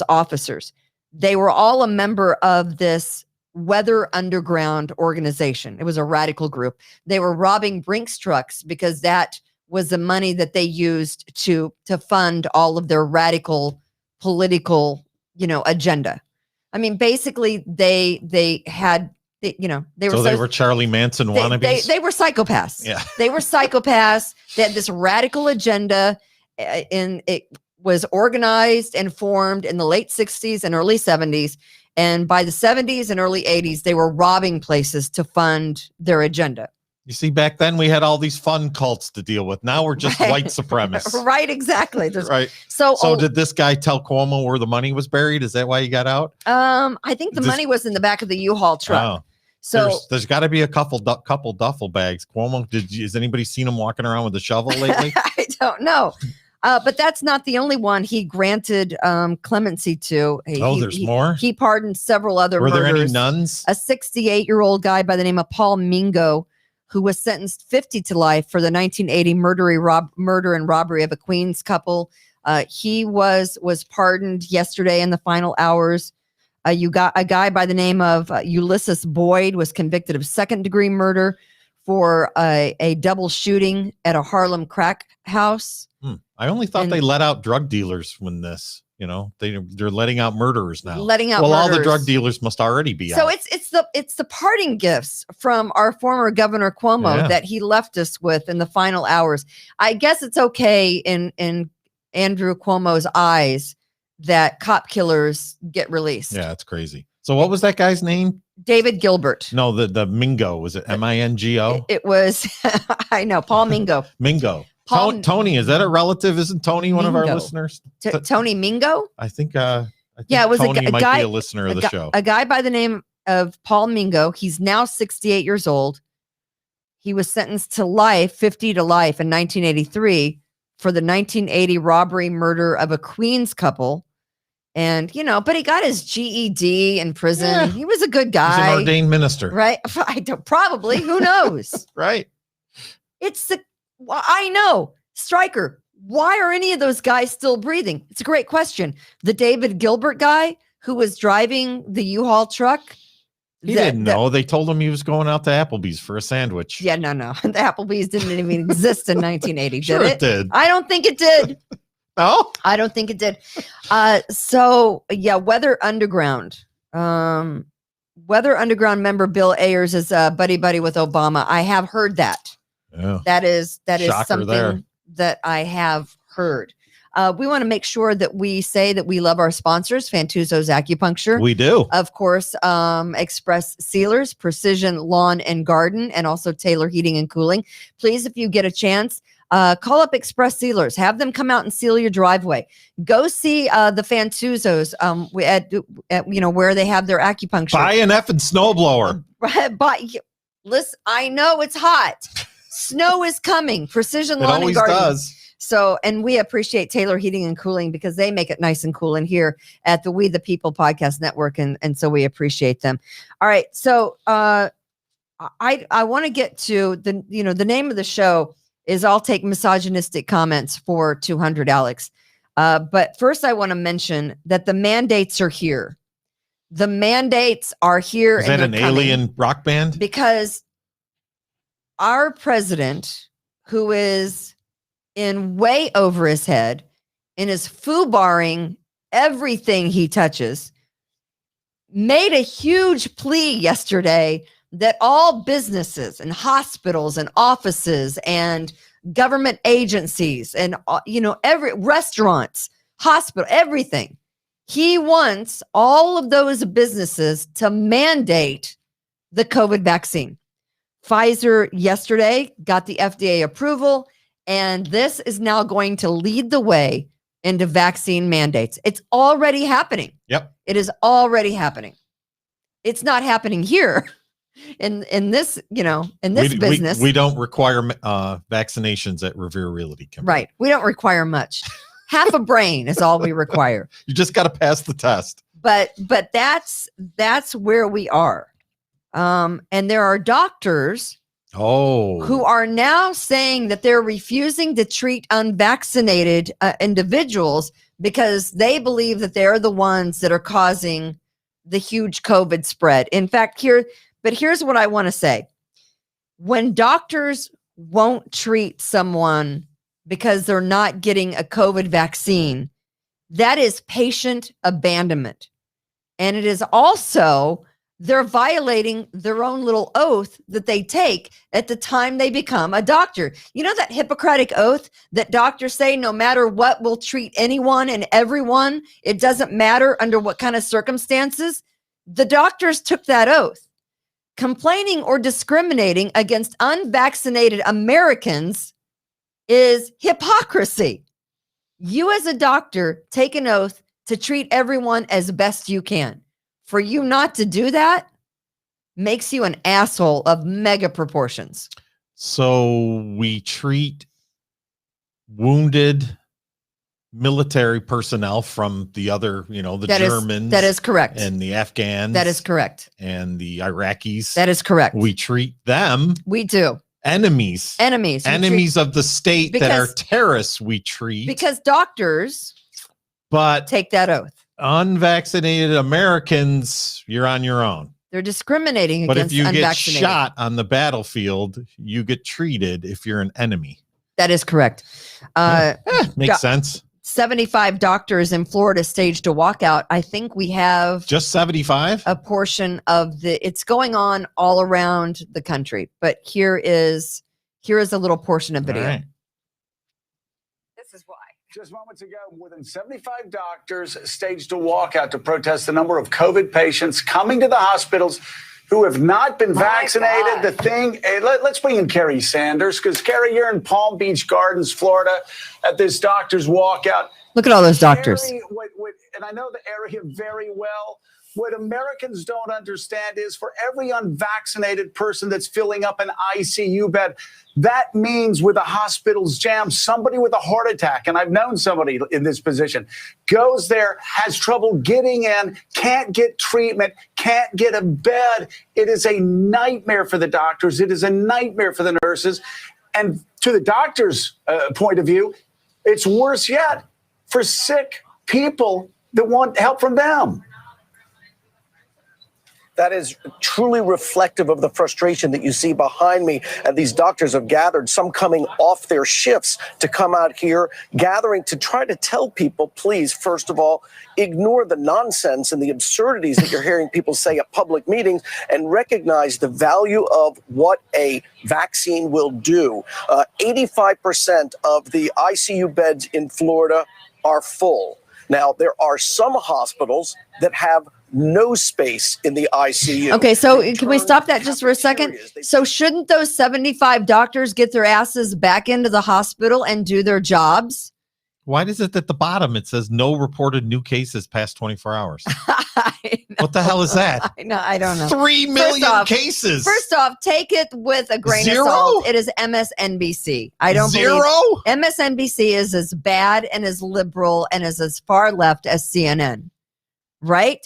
[SPEAKER 3] officers. They were all a member of this Weather Underground organization. It was a radical group. They were robbing Brinks trucks because that was the money that they used to fund all of their radical political, agenda. I mean, basically they had, they
[SPEAKER 6] were Charlie Manson wannabes.
[SPEAKER 3] They were psychopaths.
[SPEAKER 6] Yeah.
[SPEAKER 3] They were psychopaths. They had this radical agenda, and it was organized and formed in the late 60s and early 70s. And by the 70s and early 80s, they were robbing places to fund their agenda.
[SPEAKER 6] You see, back then we had all these fun cults to deal with. Now we're just white supremacists.
[SPEAKER 3] Right, exactly.
[SPEAKER 6] Right.
[SPEAKER 3] So
[SPEAKER 6] did this guy tell Cuomo where the money was buried? Is that why he got out?
[SPEAKER 3] I think the money was in the back of the U-Haul truck.
[SPEAKER 6] Oh.
[SPEAKER 3] So
[SPEAKER 6] there's got to be a couple duffel bags. Cuomo, has anybody seen him walking around with a shovel lately?
[SPEAKER 3] I don't know. But that's not the only one he granted clemency to.
[SPEAKER 6] There's more?
[SPEAKER 3] He pardoned several other
[SPEAKER 6] Were
[SPEAKER 3] murders.
[SPEAKER 6] there any nuns?
[SPEAKER 3] A 68-year-old guy by the name of Paul Mingo, who was sentenced 50 to life for the 1980 murder and robbery of a Queens couple. He was pardoned yesterday in the final hours. You got a guy by the name of Ulysses Boyd was convicted of second-degree murder for a double shooting at a Harlem crack house.
[SPEAKER 6] I only thought they let out drug dealers when this, they're letting out murderers now.
[SPEAKER 3] All
[SPEAKER 6] the drug dealers must already be out.
[SPEAKER 3] So it's the parting gifts from our former Governor Cuomo that he left us with in the final hours. I guess it's okay in Andrew Cuomo's eyes that cop killers get released.
[SPEAKER 6] Yeah, it's crazy. So what was that guy's name?
[SPEAKER 3] David Gilbert.
[SPEAKER 6] No, the Mingo. Was it Mingo?
[SPEAKER 3] It was, I know, Paul Mingo.
[SPEAKER 6] Mingo. Tony, is that a relative? Isn't Tony one of our
[SPEAKER 3] Mingo.
[SPEAKER 6] listeners?
[SPEAKER 3] Tony Mingo?
[SPEAKER 6] I think
[SPEAKER 3] it was
[SPEAKER 6] Tony
[SPEAKER 3] a
[SPEAKER 6] might
[SPEAKER 3] guy,
[SPEAKER 6] be a listener of the show.
[SPEAKER 3] A guy by the name of Paul Mingo. He's now 68 years old. He was sentenced to life, 50 to life in 1983 for the 1980 robbery murder of a Queens couple. And, but he got his GED in prison.
[SPEAKER 6] Yeah.
[SPEAKER 3] He was a good guy.
[SPEAKER 6] He's an ordained minister.
[SPEAKER 3] Right? Probably. Who knows?
[SPEAKER 6] Right.
[SPEAKER 3] I know. Stryker, why are any of those guys still breathing? It's a great question. The David Gilbert guy who was driving the U-Haul truck.
[SPEAKER 6] He didn't know. They told him he was going out to Applebee's for a sandwich.
[SPEAKER 3] Yeah, no. The Applebee's didn't even exist in 1980,
[SPEAKER 6] Sure
[SPEAKER 3] did
[SPEAKER 6] it did.
[SPEAKER 3] I don't think it did.
[SPEAKER 6] No?
[SPEAKER 3] I don't think it did. Weather Underground. Weather Underground member Bill Ayers is buddy with Obama. I have heard that.
[SPEAKER 6] Yeah.
[SPEAKER 3] That is
[SPEAKER 6] Shocker
[SPEAKER 3] something
[SPEAKER 6] there.
[SPEAKER 3] that I have heard. We want to make sure that we say that we love our sponsors, Fantuzzo's Acupuncture.
[SPEAKER 6] We do.
[SPEAKER 3] Of course, Express Sealers, Precision Lawn and Garden, and also Taylor Heating and Cooling. Please, if you get a chance, call up Express Sealers. Have them come out and seal your driveway. Go see the Fantuzzos at where they have their acupuncture.
[SPEAKER 6] Buy an effing snowblower.
[SPEAKER 3] Listen, I know it's hot. Snow is coming. Precision
[SPEAKER 6] It
[SPEAKER 3] Lawn and
[SPEAKER 6] always
[SPEAKER 3] Garden.
[SPEAKER 6] does.
[SPEAKER 3] So, and we appreciate Taylor Heating and Cooling because they make it nice and cool in here at the We the People Podcast Network, and so we appreciate them. All right, so I want to get to the name of the show is I'll take misogynistic comments for 200, Alex. But first, I want to mention that the mandates are here. The mandates are here.
[SPEAKER 6] Is that an alien rock band?
[SPEAKER 3] Because our president, who is in way over his head and is foobarring everything he touches, made a huge plea yesterday that all businesses and hospitals and offices and government agencies and every restaurants, hospital, everything. He wants all of those businesses to mandate the COVID vaccine. Pfizer yesterday got the FDA approval, and this is now going to lead the way into vaccine mandates. It's already happening.
[SPEAKER 6] Yep.
[SPEAKER 3] It is already happening. It's not happening here in this, in this business.
[SPEAKER 6] We don't require vaccinations at Revere Realty. Kimberly.
[SPEAKER 3] Right. We don't require much. Half a brain is all we require.
[SPEAKER 6] You just got to pass the test.
[SPEAKER 3] But that's where we are. And there are doctors who are now saying that they're refusing to treat unvaccinated individuals because they believe that they're the ones that are causing the huge COVID spread. In fact, here's what I want to say. When doctors won't treat someone because they're not getting a COVID vaccine, that is patient abandonment. And it is also, they're violating their own little oath that they take at the time they become a doctor. You know that Hippocratic oath that doctors say, no matter what, we'll treat anyone and everyone. It doesn't matter under what kind of circumstances. The doctors took that oath. Complaining or discriminating against unvaccinated Americans is hypocrisy. You as a doctor take an oath to treat everyone as best you can. For you not to do that makes you an asshole of mega proportions.
[SPEAKER 6] So we treat wounded military personnel from the other, the Germans.
[SPEAKER 3] That is correct.
[SPEAKER 6] And the Afghans.
[SPEAKER 3] That is correct.
[SPEAKER 6] And the Iraqis.
[SPEAKER 3] That is correct.
[SPEAKER 6] We treat them.
[SPEAKER 3] We do.
[SPEAKER 6] Enemies of the state that are terrorists. We treat
[SPEAKER 3] because doctors take that oath.
[SPEAKER 6] Unvaccinated Americans, you're on your own.
[SPEAKER 3] They're discriminating
[SPEAKER 6] but
[SPEAKER 3] against
[SPEAKER 6] unvaccinated. But if you get
[SPEAKER 3] unvaccinated.
[SPEAKER 6] shot on the battlefield, you get treated if you're an enemy.
[SPEAKER 3] That is correct.
[SPEAKER 6] Makes sense.
[SPEAKER 3] 75 doctors in Florida staged a walkout. I think we have
[SPEAKER 6] just 75.
[SPEAKER 3] A portion of it's going on all around the country. But here is a little portion of video.
[SPEAKER 6] Right.
[SPEAKER 3] This is why.
[SPEAKER 7] Just moments ago, more than 75 doctors staged a walkout to protest the number of COVID patients coming to the hospitals who have not been vaccinated. The thing, let's bring in Carrie Sanders, because Carrie, you're in Palm Beach Gardens, Florida, at this doctor's walkout.
[SPEAKER 3] Look at all those doctors.
[SPEAKER 7] Carrie, and I know the area very well. What Americans don't understand is for every unvaccinated person that's filling up an ICU bed, that means with the hospitals jammed, somebody with a heart attack, and I've known somebody in this position, goes there, has trouble getting in, can't get treatment, can't get a bed. It is a nightmare for the doctors. It is a nightmare for the nurses. And to the doctor's point of view, it's worse yet for sick people that want help from them.
[SPEAKER 8] That is truly reflective of the frustration that you see behind me. And these doctors have gathered, some coming off their shifts to come out here, gathering to try to tell people, please, first of all, ignore the nonsense and the absurdities that you're hearing people say at public meetings and recognize the value of what a vaccine will do. 85% of the ICU beds in Florida are full. Now, there are some hospitals that have no space in the ICU.
[SPEAKER 3] Okay, so can we stop that just for a second? So shouldn't those 75 doctors get their asses back into the hospital and do their jobs?
[SPEAKER 6] Why does it at the bottom it says no reported new cases past 24 hours? What the hell is that?
[SPEAKER 3] I don't know.
[SPEAKER 6] 3 million cases.
[SPEAKER 3] First off, take it with a grain
[SPEAKER 6] Zero?
[SPEAKER 3] of salt. It is MSNBC. I don't
[SPEAKER 6] Zero?
[SPEAKER 3] believe MSNBC is as bad and as liberal and is as far left as CNN, right?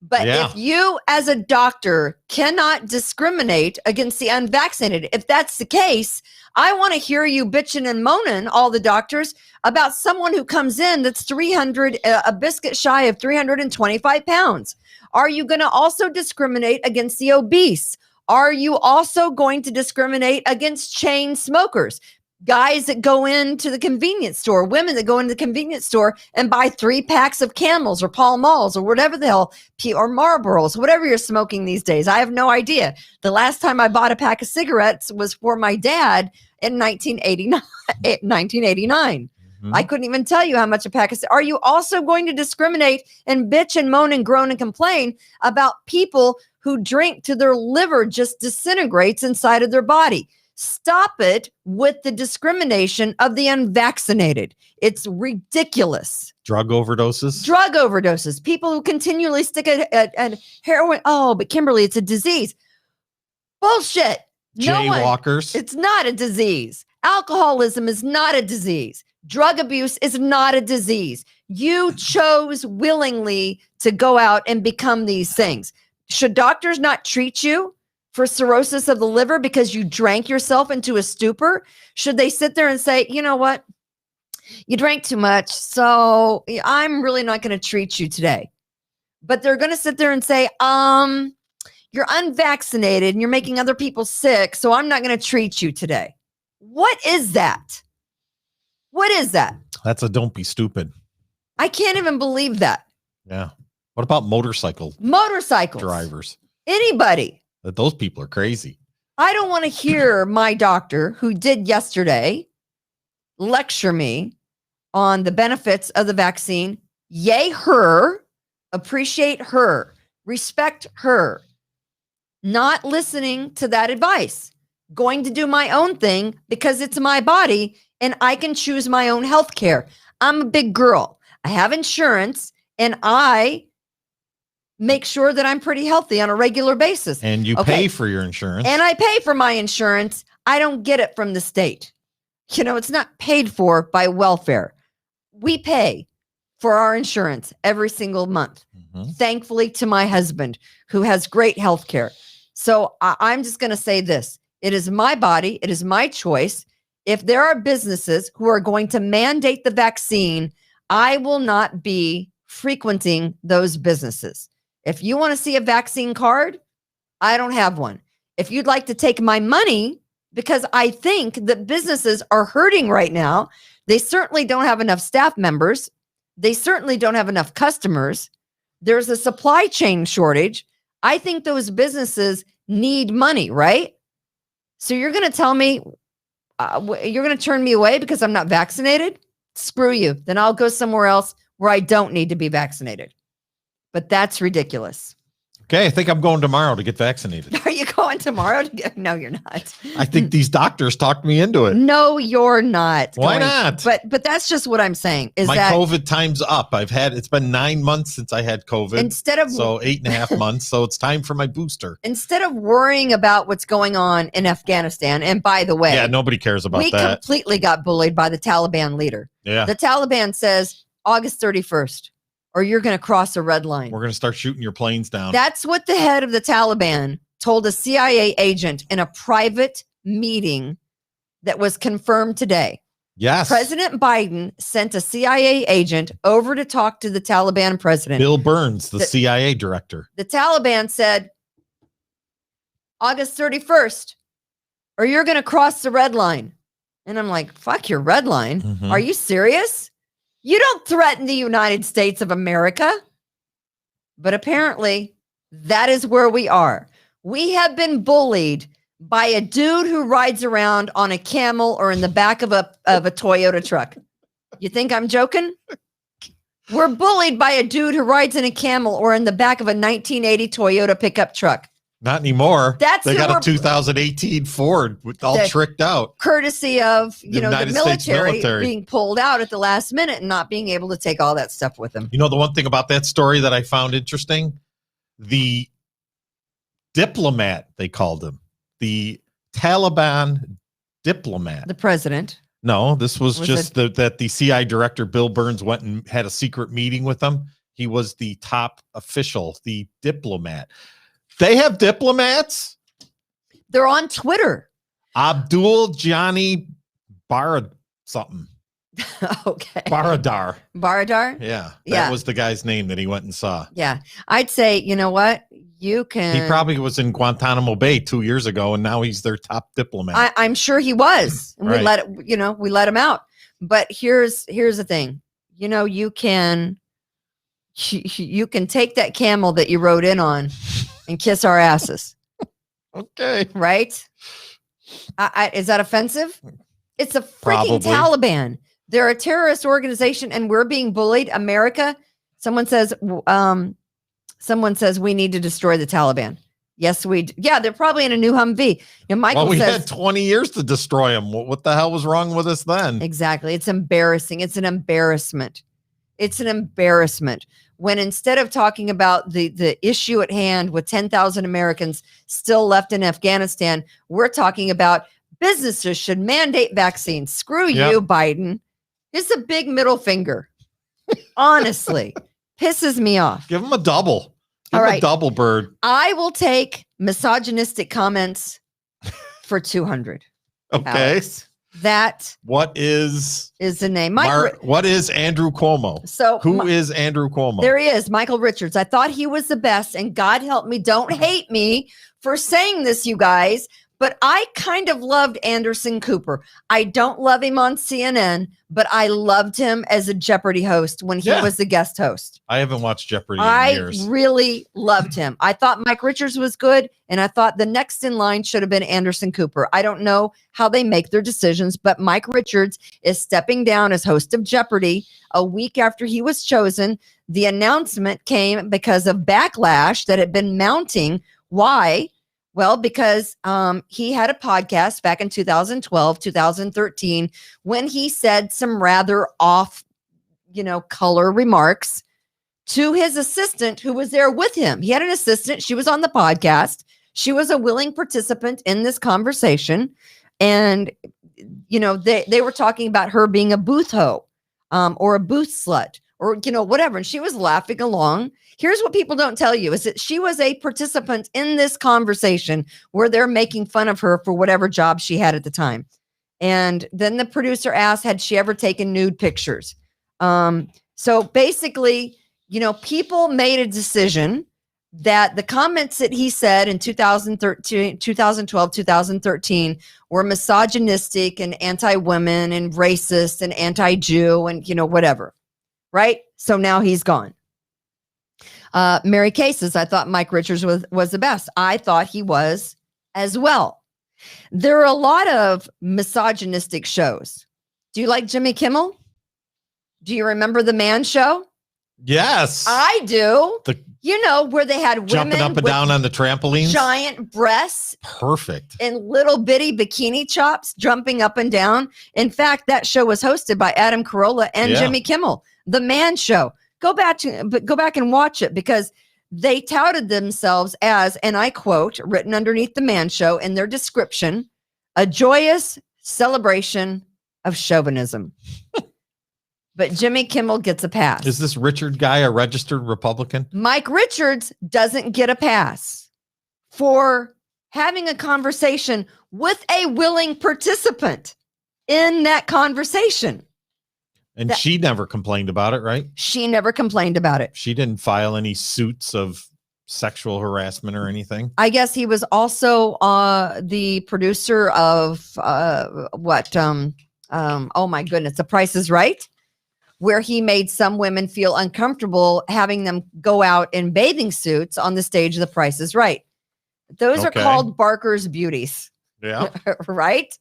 [SPEAKER 3] But if you as a doctor cannot discriminate against the unvaccinated, if that's the case, I want to hear you bitching and moaning, all the doctors, about someone who comes in that's a biscuit shy of 325 pounds. Are you going to also discriminate against the obese? Are you also going to discriminate against chain smokers? Guys that go into the convenience store, women that go into the convenience store and buy 3 packs of Camels or Pall Malls or whatever the hell, or Marlboros, whatever you're smoking these days. I have no idea. The last time I bought a pack of cigarettes was for my dad in 1989. I couldn't even tell you how much a pack of. Are you also going to discriminate and bitch and moan and groan and complain about people who drink till their liver just disintegrates inside of their body? Stop it with the discrimination of the unvaccinated. It's ridiculous.
[SPEAKER 6] Drug overdoses.
[SPEAKER 3] People who continually stick at heroin. Oh, but Kimberly, it's a disease. Bullshit.
[SPEAKER 6] Jaywalkers.
[SPEAKER 3] It's not a disease. Alcoholism is not a disease. Drug abuse is not a disease. You chose willingly to go out and become these things. Should doctors not treat you for cirrhosis of the liver because you drank yourself into a stupor? Should they sit there and say, you know what? You drank too much, so I'm really not going to treat you today. But they're going to sit there and say, you're unvaccinated and you're making other people sick, so I'm not going to treat you today. What is that? What is that?
[SPEAKER 6] That's a don't be stupid.
[SPEAKER 3] I can't even believe that.
[SPEAKER 6] Yeah. What about motorcycles
[SPEAKER 3] Drivers. Anybody.
[SPEAKER 6] Those people are crazy.
[SPEAKER 3] I don't want to hear my doctor, who did yesterday, lecture me on the benefits of the vaccine. Yay her, appreciate her, respect her. Not listening to that advice. Going to do my own thing because it's my body and I can choose my own health care. I'm a big girl. I have insurance and I make sure that I'm pretty healthy on a regular basis.
[SPEAKER 6] And you pay for your insurance.
[SPEAKER 3] And I pay for my insurance. I don't get it from the state. It's not paid for by welfare. We pay for our insurance every single month. Thankfully to my husband, who has great health care. So I'm just going to say this. It is my body. It is my choice. If there are businesses who are going to mandate the vaccine, I will not be frequenting those businesses. If you want to see a vaccine card, I don't have one. If you'd like to take my money, because I think that businesses are hurting right now, they certainly don't have enough staff members. They certainly don't have enough customers. There's a supply chain shortage. I think those businesses need money, right? So you're going to tell me, you're going to turn me away because I'm not vaccinated? Screw you. Then I'll go somewhere else where I don't need to be vaccinated. But that's ridiculous.
[SPEAKER 6] Okay, I think I'm going tomorrow to get vaccinated.
[SPEAKER 3] Are you going tomorrow? No, you're not.
[SPEAKER 6] I think these doctors talked me into it.
[SPEAKER 3] No, you're not.
[SPEAKER 6] Why not?
[SPEAKER 3] But that's just what I'm saying. Is
[SPEAKER 6] my
[SPEAKER 3] that
[SPEAKER 6] COVID time's up? It's been 9 months since I had COVID.
[SPEAKER 3] Instead of
[SPEAKER 6] 8.5 months, so it's time for my booster.
[SPEAKER 3] Instead of worrying about what's going on in Afghanistan, and by the way,
[SPEAKER 6] nobody cares about that.
[SPEAKER 3] We completely got bullied by the Taliban leader.
[SPEAKER 6] Yeah,
[SPEAKER 3] the Taliban says August 31st. Or you're going to cross a red line.
[SPEAKER 6] We're going to start shooting your planes down.
[SPEAKER 3] That's what the head of the Taliban told a CIA agent in a private meeting that was confirmed today.
[SPEAKER 6] Yes.
[SPEAKER 3] President Biden sent a CIA agent over to talk to the Taliban president.
[SPEAKER 6] Bill Burns, the CIA director.
[SPEAKER 3] The Taliban said, August 31st, or you're going to cross the red line. And I'm like, fuck your red line. Mm-hmm. Are you serious? You don't threaten the United States of America. But apparently, that is where we are. We have been bullied by a dude who rides around on a camel or in the back of a Toyota truck. You think I'm joking? We're bullied by a dude who rides in a camel or in the back of a 1980 Toyota pickup truck.
[SPEAKER 6] Not anymore. They got a 2018 Ford all tricked out.
[SPEAKER 3] Courtesy of, the military being pulled out at the last minute and not being able to take all that stuff with them.
[SPEAKER 6] You know, the one thing about that story that I found interesting, the diplomat, they called him, the Taliban diplomat.
[SPEAKER 3] The president.
[SPEAKER 6] No, this was just that the CIA director, Bill Burns, went and had a secret meeting with them. He was the top official, the diplomat. They have diplomats.
[SPEAKER 3] They're on Twitter.
[SPEAKER 6] Abdul Johnny Barad something.
[SPEAKER 3] Okay.
[SPEAKER 6] Baradar.
[SPEAKER 3] Baradar?
[SPEAKER 6] Yeah.
[SPEAKER 3] Yeah.
[SPEAKER 6] That was the guy's name that he went and saw.
[SPEAKER 3] Yeah. I'd say, you know what? You can.
[SPEAKER 6] He probably was in Guantanamo Bay 2 years ago, and now he's their top diplomat.
[SPEAKER 3] I'm sure he was. And
[SPEAKER 6] Right.
[SPEAKER 3] we let him out. But here's the thing. You can take that camel that you rode in on and kiss our asses.
[SPEAKER 6] Okay.
[SPEAKER 3] Right? Is that offensive? It's a freaking
[SPEAKER 6] Probably.
[SPEAKER 3] Taliban. They're a terrorist organization and we're being bullied. America, someone says we need to destroy the Taliban. Yes, yeah, they're probably in a new Humvee. Michael
[SPEAKER 6] we
[SPEAKER 3] says
[SPEAKER 6] had 20 years to destroy them. What the hell was wrong with us then?
[SPEAKER 3] exactly. It's embarrassing. It's an embarrassment. It's an embarrassment when instead of talking about the issue at hand with 10,000 Americans still left in Afghanistan, we're talking about businesses should mandate vaccines. Screw you, Biden. It's a big middle finger. Honestly, pisses me off.
[SPEAKER 6] Give them a double. Give
[SPEAKER 3] All
[SPEAKER 6] them
[SPEAKER 3] right.
[SPEAKER 6] a double bird.
[SPEAKER 3] I will take misogynistic comments for 200.
[SPEAKER 6] Okay.
[SPEAKER 3] Alex. That
[SPEAKER 6] What is
[SPEAKER 3] the name.
[SPEAKER 6] what is Andrew Cuomo?
[SPEAKER 3] So
[SPEAKER 6] Who is Andrew Cuomo?
[SPEAKER 3] There he is, Michael Richards. I thought he was the best, and God help me, don't hate me for saying this, you guys, but I kind of loved Anderson Cooper. I don't love him on CNN, but I loved him as a Jeopardy host when he was the guest host.
[SPEAKER 6] I haven't watched Jeopardy
[SPEAKER 3] I
[SPEAKER 6] in years.
[SPEAKER 3] really loved him. I thought Mike Richards was good, and I thought the next in line should have been Anderson Cooper. I don't know how they make their decisions, but Mike Richards is stepping down as host of Jeopardy a week after he was chosen. The announcement came because of backlash that had been mounting. Why? Well, because he had a podcast back in 2012, 2013, when he said some rather off, color remarks to his assistant who was there with him. He had an assistant. She was on the podcast. She was a willing participant in this conversation. And, they were talking about her being a booth hoe or a booth slut or, whatever. And she was laughing along. Here's what people don't tell you is that she was a participant in this conversation where they're making fun of her for whatever job she had at the time. And then the producer asked, had she ever taken nude pictures? So basically, people made a decision that the comments that he said in 2013, 2012, 2013 were misogynistic and anti-women and racist and anti-Jew and, whatever. Right? So now he's gone. Mary Cases, I thought Mike Richards was the best. I thought he was as well. There are a lot of misogynistic shows. Do you like Jimmy Kimmel? Do you remember the Man Show?
[SPEAKER 6] Yes.
[SPEAKER 3] I do.
[SPEAKER 6] The
[SPEAKER 3] where they had women
[SPEAKER 6] jumping up and
[SPEAKER 3] with
[SPEAKER 6] down on the trampolines.
[SPEAKER 3] giant breasts
[SPEAKER 6] Perfect.
[SPEAKER 3] and little bitty bikini chops jumping up and down. In fact, that show was hosted by Adam Carolla and Jimmy Kimmel, the Man Show. Go back and watch it because they touted themselves as, and I quote, written underneath the Man Show in their description, a joyous celebration of chauvinism. But Jimmy Kimmel gets a pass.
[SPEAKER 6] Is this Richard guy a registered Republican?
[SPEAKER 3] Mike Richards doesn't get a pass for having a conversation with a willing participant in that conversation.
[SPEAKER 6] And she never complained about it, right?
[SPEAKER 3] She never complained about it.
[SPEAKER 6] She didn't file any suits of sexual harassment or anything.
[SPEAKER 3] I guess he was also the producer of oh my goodness, The Price is Right, where he made some women feel uncomfortable having them go out in bathing suits on the stage of The Price is Right. Those are called Barker's Beauties.
[SPEAKER 6] Yeah.
[SPEAKER 3] Right?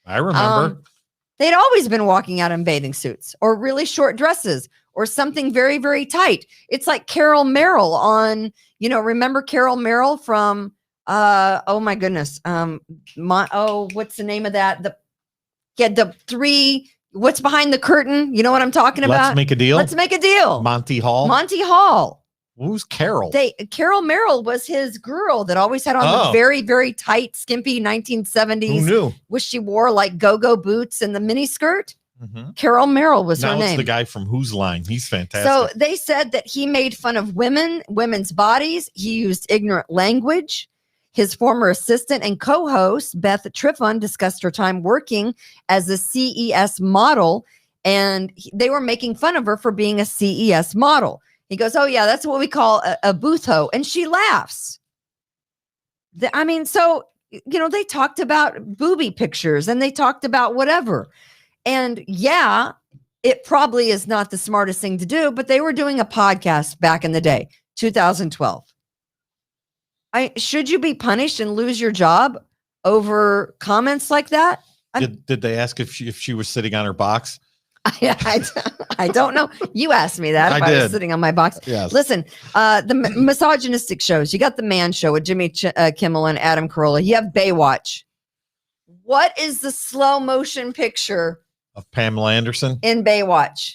[SPEAKER 6] I remember.
[SPEAKER 3] They'd always been walking out in bathing suits or really short dresses or something very, very tight. It's like Carol Merrill on, remember Carol Merrill from, oh my goodness. What's the name of that? The three, what's behind the curtain? You know what I'm talking about?
[SPEAKER 6] Let's Make a Deal.
[SPEAKER 3] Let's Make a Deal.
[SPEAKER 6] Monty Hall.
[SPEAKER 3] Monty Hall.
[SPEAKER 6] Who's Carol?
[SPEAKER 3] Carol Merrill was his girl that always had on the very, very tight, skimpy 1970s.
[SPEAKER 6] Who knew?
[SPEAKER 3] Which she wore like go-go boots and the mini skirt.
[SPEAKER 6] Mm-hmm.
[SPEAKER 3] Carol Merrill was
[SPEAKER 6] now
[SPEAKER 3] her
[SPEAKER 6] it's
[SPEAKER 3] name.
[SPEAKER 6] the guy from Who's Line. He's fantastic.
[SPEAKER 3] So they said that he made fun of women's bodies. He used ignorant language. His former assistant and co-host, Beth Triffon, discussed her time working as a CES model And they were making fun of her for being a CES model. He goes, oh, yeah, that's what we call a bootho. And she laughs. So, they talked about booby pictures and they talked about whatever. And yeah, it probably is not the smartest thing to do, but they were doing a podcast back in the day, 2012. Should you be punished and lose your job over comments like that?
[SPEAKER 6] Did they ask if she was sitting on her box?
[SPEAKER 3] I don't know. You asked me that. If I was sitting on my box.
[SPEAKER 6] Yes.
[SPEAKER 3] Listen, the misogynistic shows. You got the Man Show with Jimmy Kimmel and Adam Carolla. You have Baywatch. What is the slow motion picture
[SPEAKER 6] of Pamela Anderson
[SPEAKER 3] in Baywatch?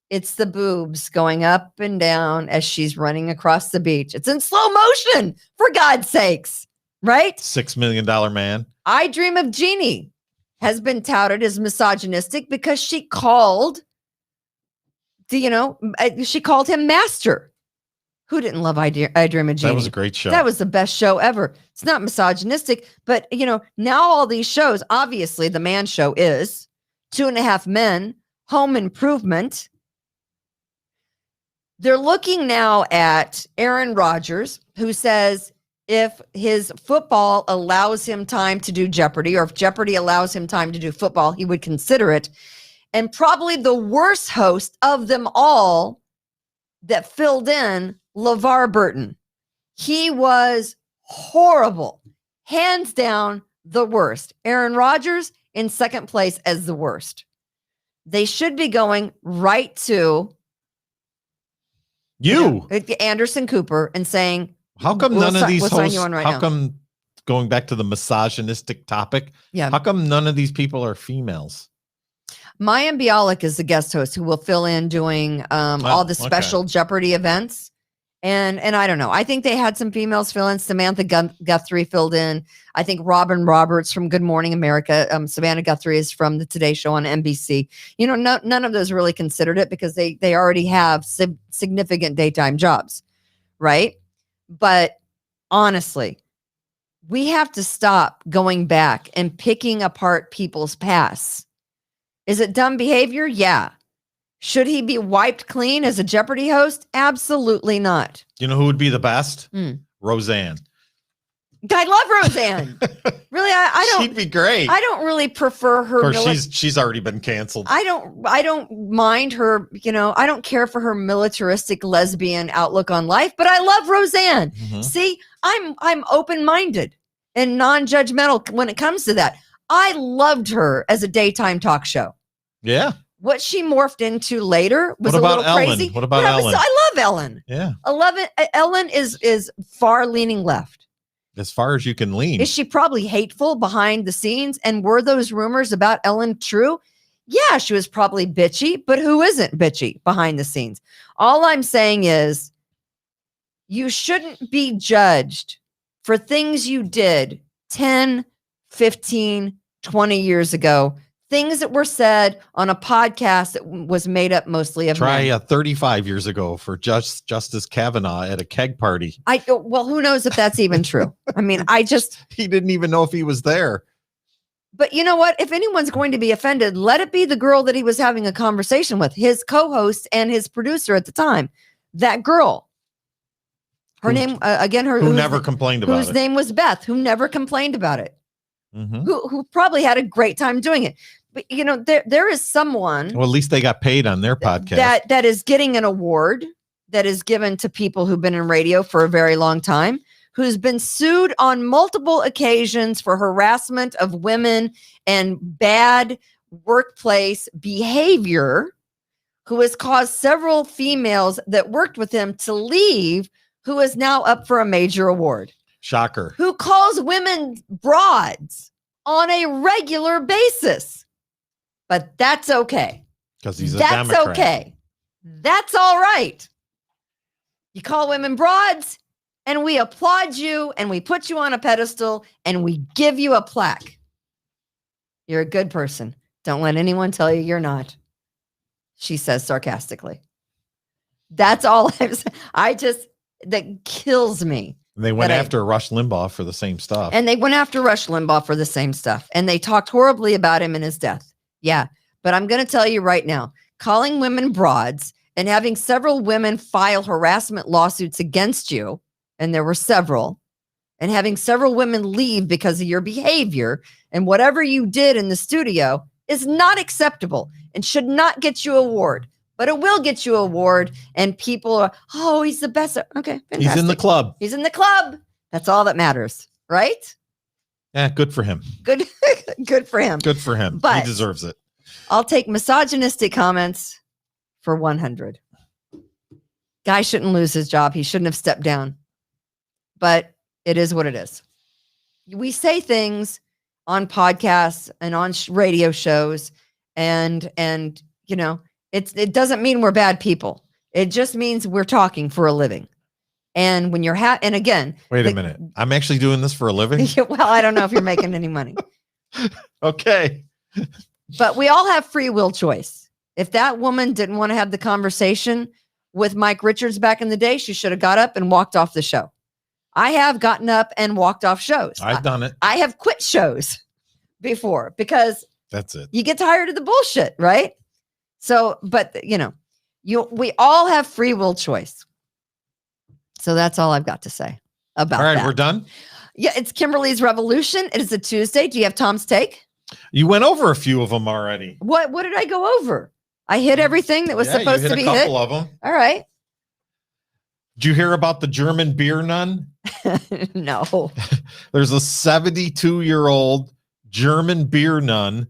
[SPEAKER 3] It's the boobs going up and down as she's running across the beach. It's in slow motion, for God's sakes, right?
[SPEAKER 6] $6 Million Man.
[SPEAKER 3] I Dream of Jeannie has been touted as misogynistic because she called him master. Who didn't love I Dream of Jeannie?
[SPEAKER 6] That was a great show.
[SPEAKER 3] That was the best show ever. It's not misogynistic, but now all these shows, obviously the Man Show is 2.5 Men, Home Improvement. They're looking now at Aaron Rodgers, who says if his football allows him time to do Jeopardy, or if Jeopardy allows him time to do football, he would consider it. And probably the worst host of them all that filled in, LeVar Burton. He was horrible. Hands down, the worst. Aaron Rodgers in second place as the worst. They should be going right to Anderson Cooper and saying,
[SPEAKER 6] how come none of these hosts,
[SPEAKER 3] how
[SPEAKER 6] come going back to the misogynistic topic?
[SPEAKER 3] Yeah.
[SPEAKER 6] How come none of these people are females?
[SPEAKER 3] Mayim Bialik is the guest host who will fill in doing all the special Jeopardy events. And I don't know. I think they had some females fill in. Samantha Guthrie filled in. I think Robin Roberts from Good Morning America. Savannah Guthrie is from the Today Show on NBC. None of those really considered it because they already have significant daytime jobs, right? But honestly, we have to stop going back and picking apart people's pasts. Is it dumb behavior? Yeah. Should he be wiped clean as a Jeopardy host? Absolutely not.
[SPEAKER 6] You know who would be the best? Roseanne.
[SPEAKER 3] I love Roseanne. Really, I don't.
[SPEAKER 6] She'd be great.
[SPEAKER 3] I don't really prefer her.
[SPEAKER 6] Of course, she's already been canceled.
[SPEAKER 3] I don't mind her. I don't care for her militaristic lesbian outlook on life, but I love Roseanne.
[SPEAKER 6] Mm-hmm.
[SPEAKER 3] See, I'm open-minded and non-judgmental when it comes to that. I loved her as a daytime talk show.
[SPEAKER 6] Yeah.
[SPEAKER 3] What she morphed into later was
[SPEAKER 6] what about
[SPEAKER 3] a little crazy.
[SPEAKER 6] What about Ellen?
[SPEAKER 3] I love Ellen.
[SPEAKER 6] Yeah.
[SPEAKER 3] Ellen is far leaning left.
[SPEAKER 6] As far as you can lean.
[SPEAKER 3] Is she probably hateful behind the scenes? And were those rumors about Ellen true? Yeah, she was probably bitchy, but who isn't bitchy behind the scenes? All I'm saying is you shouldn't be judged for things you did 10, 15, 20 years ago. Things that were said on a podcast that was made up mostly of men.
[SPEAKER 6] Try 35 years ago for Justice Kavanaugh at a keg party.
[SPEAKER 3] Well, who knows if that's even true? I mean,
[SPEAKER 6] he didn't even know if he was there.
[SPEAKER 3] But you know what? If anyone's going to be offended, let it be the girl that he was having a conversation with, his co-host and his producer at the time. That girl. Her name, again,
[SPEAKER 6] who never complained about it.
[SPEAKER 3] Whose name was Beth, who never complained about it.
[SPEAKER 6] Mm-hmm.
[SPEAKER 3] Who probably had a great time doing it. But there is someone.
[SPEAKER 6] Well, at least they got paid on their podcast.
[SPEAKER 3] That is getting an award that is given to people who've been in radio for a very long time, who's been sued on multiple occasions for harassment of women and bad workplace behavior, who has caused several females that worked with him to leave, who is now up for a major award.
[SPEAKER 6] Shocker.
[SPEAKER 3] Who calls women broads on a regular basis. But that's okay.
[SPEAKER 6] Because he's a Democrat.
[SPEAKER 3] That's okay. That's all right. You call women broads, and we applaud you, and we put you on a pedestal, and we give you a plaque. You're a good person. Don't let anyone tell you you're not. She says sarcastically. That's all I'm saying. That kills me.
[SPEAKER 6] They went after Rush Limbaugh for the same stuff.
[SPEAKER 3] And they went after Rush Limbaugh for the same stuff. And they talked horribly about him and his death. Yeah. But I'm going to tell you right now, calling women broads and having several women file harassment lawsuits against you, and there were several, and having several women leave because of your behavior and whatever you did in the studio is not acceptable and should not get you an award. But it will get you an award, and people are, oh, he's the best. Okay, fantastic.
[SPEAKER 6] He's in the club.
[SPEAKER 3] He's in the club. That's all that matters, right?
[SPEAKER 6] Yeah, good for him.
[SPEAKER 3] Good, good for him.
[SPEAKER 6] Good for him.
[SPEAKER 3] But
[SPEAKER 6] he deserves it.
[SPEAKER 3] I'll take misogynistic comments for 100. Guy shouldn't lose his job. He shouldn't have stepped down. But it is what it is. We say things on podcasts and on radio shows, and you know, it doesn't mean we're bad people. It just means we're talking for a living. And when you're and again,
[SPEAKER 6] wait a minute. I'm actually doing this for a living.
[SPEAKER 3] Well, I don't know if you're making any money.
[SPEAKER 6] Okay.
[SPEAKER 3] But we all have free will choice. If that woman didn't want to have the conversation with Mike Richards back in the day, she should have got up and walked off the show. I have gotten up and walked off shows.
[SPEAKER 6] I've done it.
[SPEAKER 3] I have quit shows before because
[SPEAKER 6] that's it.
[SPEAKER 3] You get tired of the bullshit, right? So, but you know, we all have free will choice. So that's all I've got to say about that.
[SPEAKER 6] All right, we're done.
[SPEAKER 3] Yeah, it's Kimberly's Revolution. It is a Tuesday. Do you have Tom's take?
[SPEAKER 6] You went over a few of them already.
[SPEAKER 3] What did I go over? I hit everything that was supposed to be hit.
[SPEAKER 6] A couple of them.
[SPEAKER 3] All right.
[SPEAKER 6] Did you hear about the German beer nun?
[SPEAKER 3] No.
[SPEAKER 6] There's a 72-year-old German beer nun.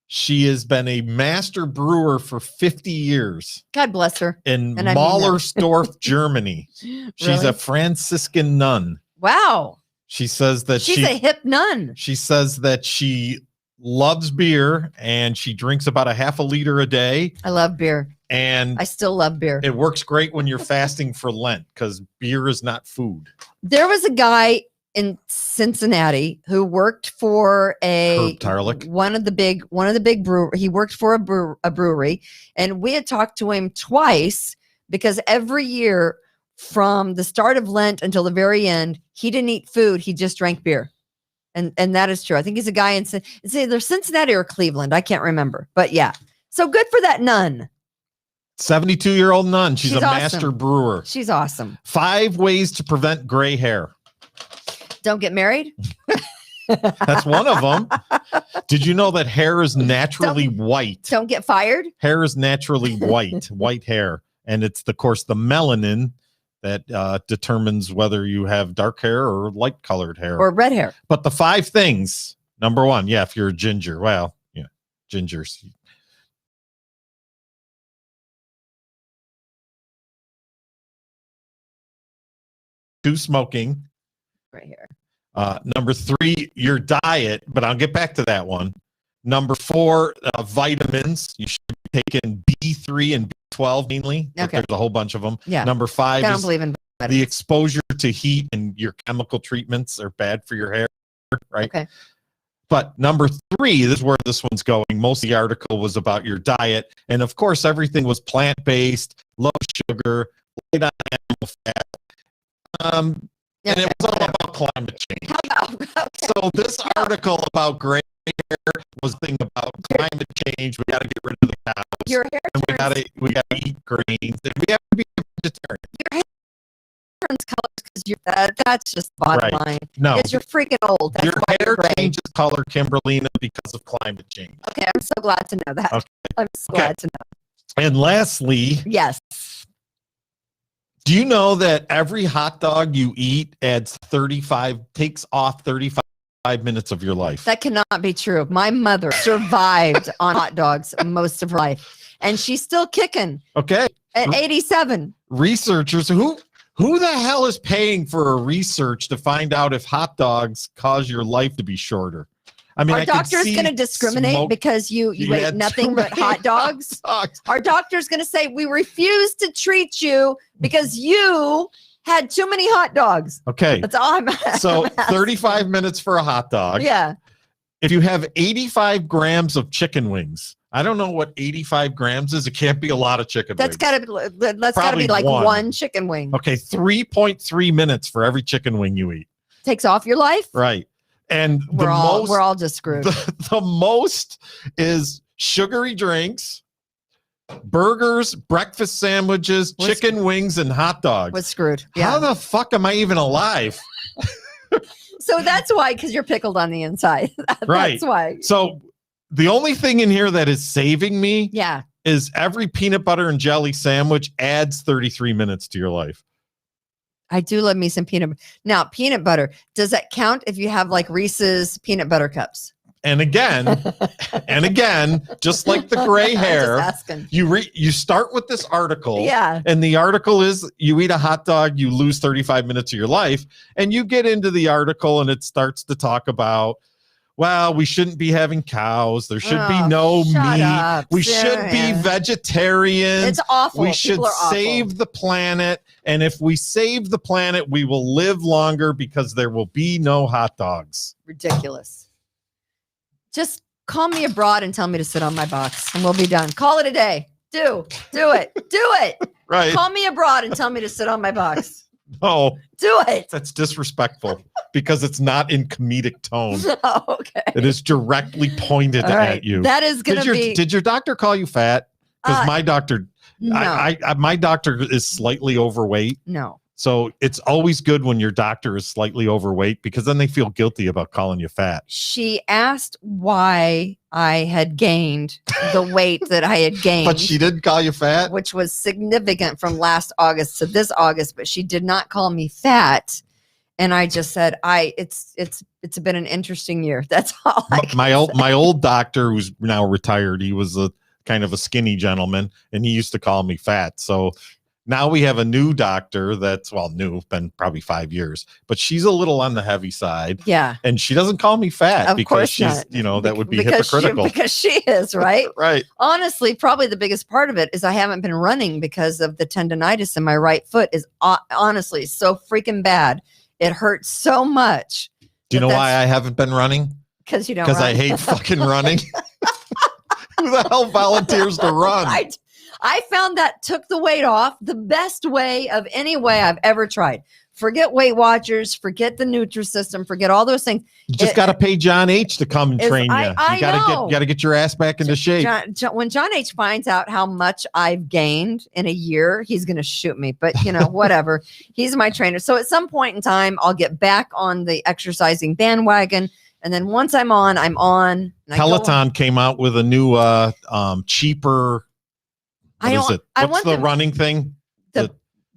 [SPEAKER 6] She has been a master brewer for 50 years.
[SPEAKER 3] God bless her.
[SPEAKER 6] In Maulersdorf, Germany. She's
[SPEAKER 3] Really?
[SPEAKER 6] a Franciscan nun.
[SPEAKER 3] Wow.
[SPEAKER 6] She says that
[SPEAKER 3] she's a hip nun.
[SPEAKER 6] She says that she loves beer and she drinks about a half a liter a day.
[SPEAKER 3] I love beer.
[SPEAKER 6] And
[SPEAKER 3] I still love beer.
[SPEAKER 6] It works great when you're fasting for Lent because beer is not food.
[SPEAKER 3] There was a guy in Cincinnati who worked for one of the big brewery. He worked for a brewery, and we had talked to him twice because every year from the start of Lent until the very end, he didn't eat food. He just drank beer. And that is true. I think he's a guy it's either Cincinnati or Cleveland. I can't remember, but yeah. So good for that nun.
[SPEAKER 6] 72-year-old nun. She's a
[SPEAKER 3] awesome.
[SPEAKER 6] master brewer.
[SPEAKER 3] She's awesome.
[SPEAKER 6] 5 ways to prevent gray hair.
[SPEAKER 3] Don't get married.
[SPEAKER 6] That's one of them. Did you know that hair is naturally white?
[SPEAKER 3] Don't get fired.
[SPEAKER 6] Hair is naturally white hair. And it's, of course, the melanin that determines whether you have dark hair or light colored hair.
[SPEAKER 3] Or red hair.
[SPEAKER 6] But the 5 things, number 1, if you're a ginger, well, yeah, gingers. Two, smoking.
[SPEAKER 3] Right here.
[SPEAKER 6] Number 3, your diet, but I'll get back to that one. Number 4, vitamins. You should be taking B3 and B12 mainly.
[SPEAKER 3] Okay.
[SPEAKER 6] There's a whole bunch of them.
[SPEAKER 3] Yeah.
[SPEAKER 6] Number 5
[SPEAKER 3] I don't
[SPEAKER 6] is
[SPEAKER 3] believe in vitamins.
[SPEAKER 6] the exposure to heat and your chemical treatments are bad for your hair, right? Okay. But number 3, this is where this one's going. Most of the article was about your diet. And of course, everything was plant-based, low sugar, light on animal fat. And it was all about climate change. So this article about gray hair was a thing about climate change. We got to get rid of the cows.
[SPEAKER 3] Your hair
[SPEAKER 6] and we got to eat greens. And we have to be vegetarian.
[SPEAKER 3] Your hair turns colors because you're that's just bottom line.
[SPEAKER 6] No,
[SPEAKER 3] because you're freaking old. That's
[SPEAKER 6] your
[SPEAKER 3] why
[SPEAKER 6] hair
[SPEAKER 3] you're gray.
[SPEAKER 6] changes color, Kimberly, because of climate change.
[SPEAKER 3] Okay, I'm so glad to know that.
[SPEAKER 6] Okay.
[SPEAKER 3] I'm so glad to know.
[SPEAKER 6] And lastly,
[SPEAKER 3] yes.
[SPEAKER 6] Do you know that every hot dog you eat takes off 35 minutes of your life?
[SPEAKER 3] That cannot be true. My mother survived on hot dogs most of her life, and she's still kicking.
[SPEAKER 6] Okay.
[SPEAKER 3] At 87.
[SPEAKER 6] Researchers, who the hell is paying for a research to find out if hot dogs cause your life to be shorter? I mean,
[SPEAKER 3] our doctor's going to discriminate because you ate nothing but hot dogs. Our doctor's going to say, we refuse to treat you because you had too many hot dogs.
[SPEAKER 6] Okay.
[SPEAKER 3] That's all I'm
[SPEAKER 6] So 35 minutes for a hot dog.
[SPEAKER 3] Yeah.
[SPEAKER 6] If you have 85 grams of chicken wings, I don't know what 85 grams is. It can't be a lot of chicken wings.
[SPEAKER 3] That's got to be like one chicken wing.
[SPEAKER 6] Okay. 3.3 minutes for every chicken wing you eat.
[SPEAKER 3] Takes off your life.
[SPEAKER 6] Right. And
[SPEAKER 3] we're all just screwed.
[SPEAKER 6] The most is sugary drinks, burgers, breakfast sandwiches, chicken wings, and hot dogs.
[SPEAKER 3] Was screwed.
[SPEAKER 6] How
[SPEAKER 3] Yeah.
[SPEAKER 6] the fuck am I even alive?
[SPEAKER 3] So that's why, because you're pickled on the inside.
[SPEAKER 6] Right.
[SPEAKER 3] That's why.
[SPEAKER 6] So the only thing in here that is saving me
[SPEAKER 3] Yeah.
[SPEAKER 6] is every peanut butter and jelly sandwich adds 33 minutes to your life.
[SPEAKER 3] I do love me some peanut butter. Now, peanut butter, does that count if you have like Reese's peanut butter cups?
[SPEAKER 6] And again, just like the gray hair,
[SPEAKER 3] Just asking.
[SPEAKER 6] you start with this article.
[SPEAKER 3] Yeah.
[SPEAKER 6] And the article is you eat a hot dog, you lose 35 minutes of your life. And you get into the article and it starts to talk about, well, we shouldn't be having cows. There should be no
[SPEAKER 3] shut
[SPEAKER 6] meat.
[SPEAKER 3] up.
[SPEAKER 6] We should be
[SPEAKER 3] Yeah.
[SPEAKER 6] vegetarians.
[SPEAKER 3] It's awful.
[SPEAKER 6] We should
[SPEAKER 3] People are awful.
[SPEAKER 6] save the planet. And if we save the planet, we will live longer because there will be no hot dogs.
[SPEAKER 3] Ridiculous. Just call me abroad and tell me to sit on my box and we'll be done. Call it a day. Do it. Do it.
[SPEAKER 6] Right.
[SPEAKER 3] Call me abroad and tell me to sit on my box.
[SPEAKER 6] Oh,
[SPEAKER 3] Do it.
[SPEAKER 6] that's disrespectful because it's not in comedic tone.
[SPEAKER 3] Oh, okay.
[SPEAKER 6] It is directly pointed
[SPEAKER 3] All right.
[SPEAKER 6] at you.
[SPEAKER 3] That is going to be.
[SPEAKER 6] Did your doctor call you fat? Because
[SPEAKER 3] Uh,
[SPEAKER 6] my doctor,
[SPEAKER 3] No.
[SPEAKER 6] my doctor is slightly overweight.
[SPEAKER 3] No.
[SPEAKER 6] So it's always good when your doctor is slightly overweight because then they feel guilty about calling you fat.
[SPEAKER 3] She asked why I had gained the weight that I had gained.
[SPEAKER 6] But she didn't call you fat?
[SPEAKER 3] Which was significant from last August to this August, but she did not call me fat. And I just said, it's been an interesting year. That's all.
[SPEAKER 6] My old doctor, who's now retired, he was a kind of a skinny gentleman, and he used to call me fat. So now we have a new doctor that's new, been probably 5 years, but she's a little on the heavy side.
[SPEAKER 3] Yeah.
[SPEAKER 6] And she doesn't call me fat
[SPEAKER 3] Of
[SPEAKER 6] because
[SPEAKER 3] course
[SPEAKER 6] she's,
[SPEAKER 3] not.
[SPEAKER 6] that would be
[SPEAKER 3] Because
[SPEAKER 6] hypocritical.
[SPEAKER 3] because she is, right?
[SPEAKER 6] Right.
[SPEAKER 3] Honestly, probably the biggest part of it is I haven't been running because of the tendonitis in my right foot is honestly so freaking bad. It hurts so much.
[SPEAKER 6] Do you know why I haven't been running?
[SPEAKER 3] Because you don't
[SPEAKER 6] Because I
[SPEAKER 3] run.
[SPEAKER 6] hate fucking running. Who the hell volunteers to run?
[SPEAKER 3] I found that took the weight off the best way of any way I've ever tried. Forget Weight Watchers, forget the Nutrisystem, forget all those things.
[SPEAKER 6] You just got to pay John H to come and train you.
[SPEAKER 3] I
[SPEAKER 6] You got to get your ass back into shape.
[SPEAKER 3] When John H finds out how much I've gained in a year, he's going to shoot me. But whatever. He's my trainer. So at some point in time, I'll get back on the exercising bandwagon. And then once I'm on, I'm on.
[SPEAKER 6] Peloton came out with a new cheaper. What is it? What's the running thing? The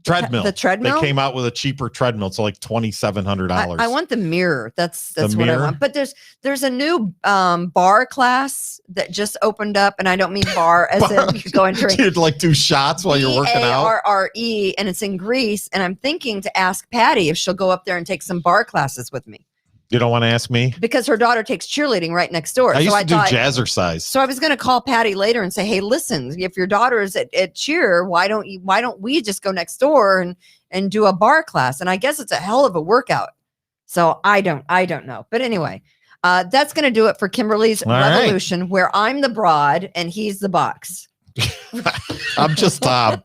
[SPEAKER 6] treadmill.
[SPEAKER 3] The treadmill.
[SPEAKER 6] They came out with a cheaper treadmill. It's like $2,700.
[SPEAKER 3] I want the mirror. That's
[SPEAKER 6] The
[SPEAKER 3] what
[SPEAKER 6] mirror?
[SPEAKER 3] I want. But there's a new bar class that just opened up, and I don't mean bar as in you go and drink.
[SPEAKER 6] You'd like do shots while you're working out.
[SPEAKER 3] BARRE, and it's in Greece. And I'm thinking to ask Patty if she'll go up there and take some bar classes with me
[SPEAKER 6] You don't want to ask me?
[SPEAKER 3] because her daughter takes cheerleading right next door.
[SPEAKER 6] I used
[SPEAKER 3] so
[SPEAKER 6] to do
[SPEAKER 3] thought,
[SPEAKER 6] jazzercise.
[SPEAKER 3] So I was going to call Patty later and say, "Hey, listen, if your daughter is at cheer, why don't we just go next door and do a bar class?" And I guess it's a hell of a workout. So I don't know. But anyway, that's going to do it for Kimberly's
[SPEAKER 6] All right.
[SPEAKER 3] Revolution, where I'm the broad and he's the box.
[SPEAKER 6] I'm just Tom.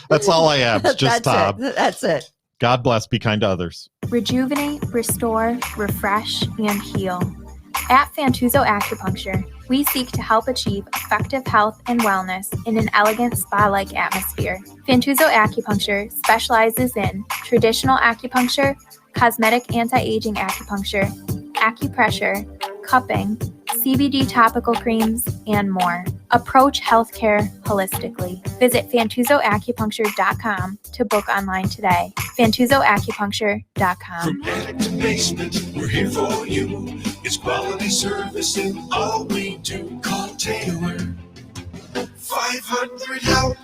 [SPEAKER 6] That's all I am. It's just Tom.
[SPEAKER 3] That's it.
[SPEAKER 6] God bless. Be kind to others.
[SPEAKER 1] Rejuvenate, restore, refresh, and heal. At Fantuzzo Acupuncture, we seek to help achieve effective health and wellness in an elegant spa-like atmosphere. Fantuzzo Acupuncture specializes in traditional acupuncture, cosmetic anti-aging acupuncture, acupressure, cupping, CBD topical creams, and more. Approach healthcare holistically. Visit FantuzzoAcupuncture.com to book online today. FantuzzoAcupuncture.com.
[SPEAKER 2] From attic to basement, we're here for you. It's quality service in all we do. Call Taylor. 500 help.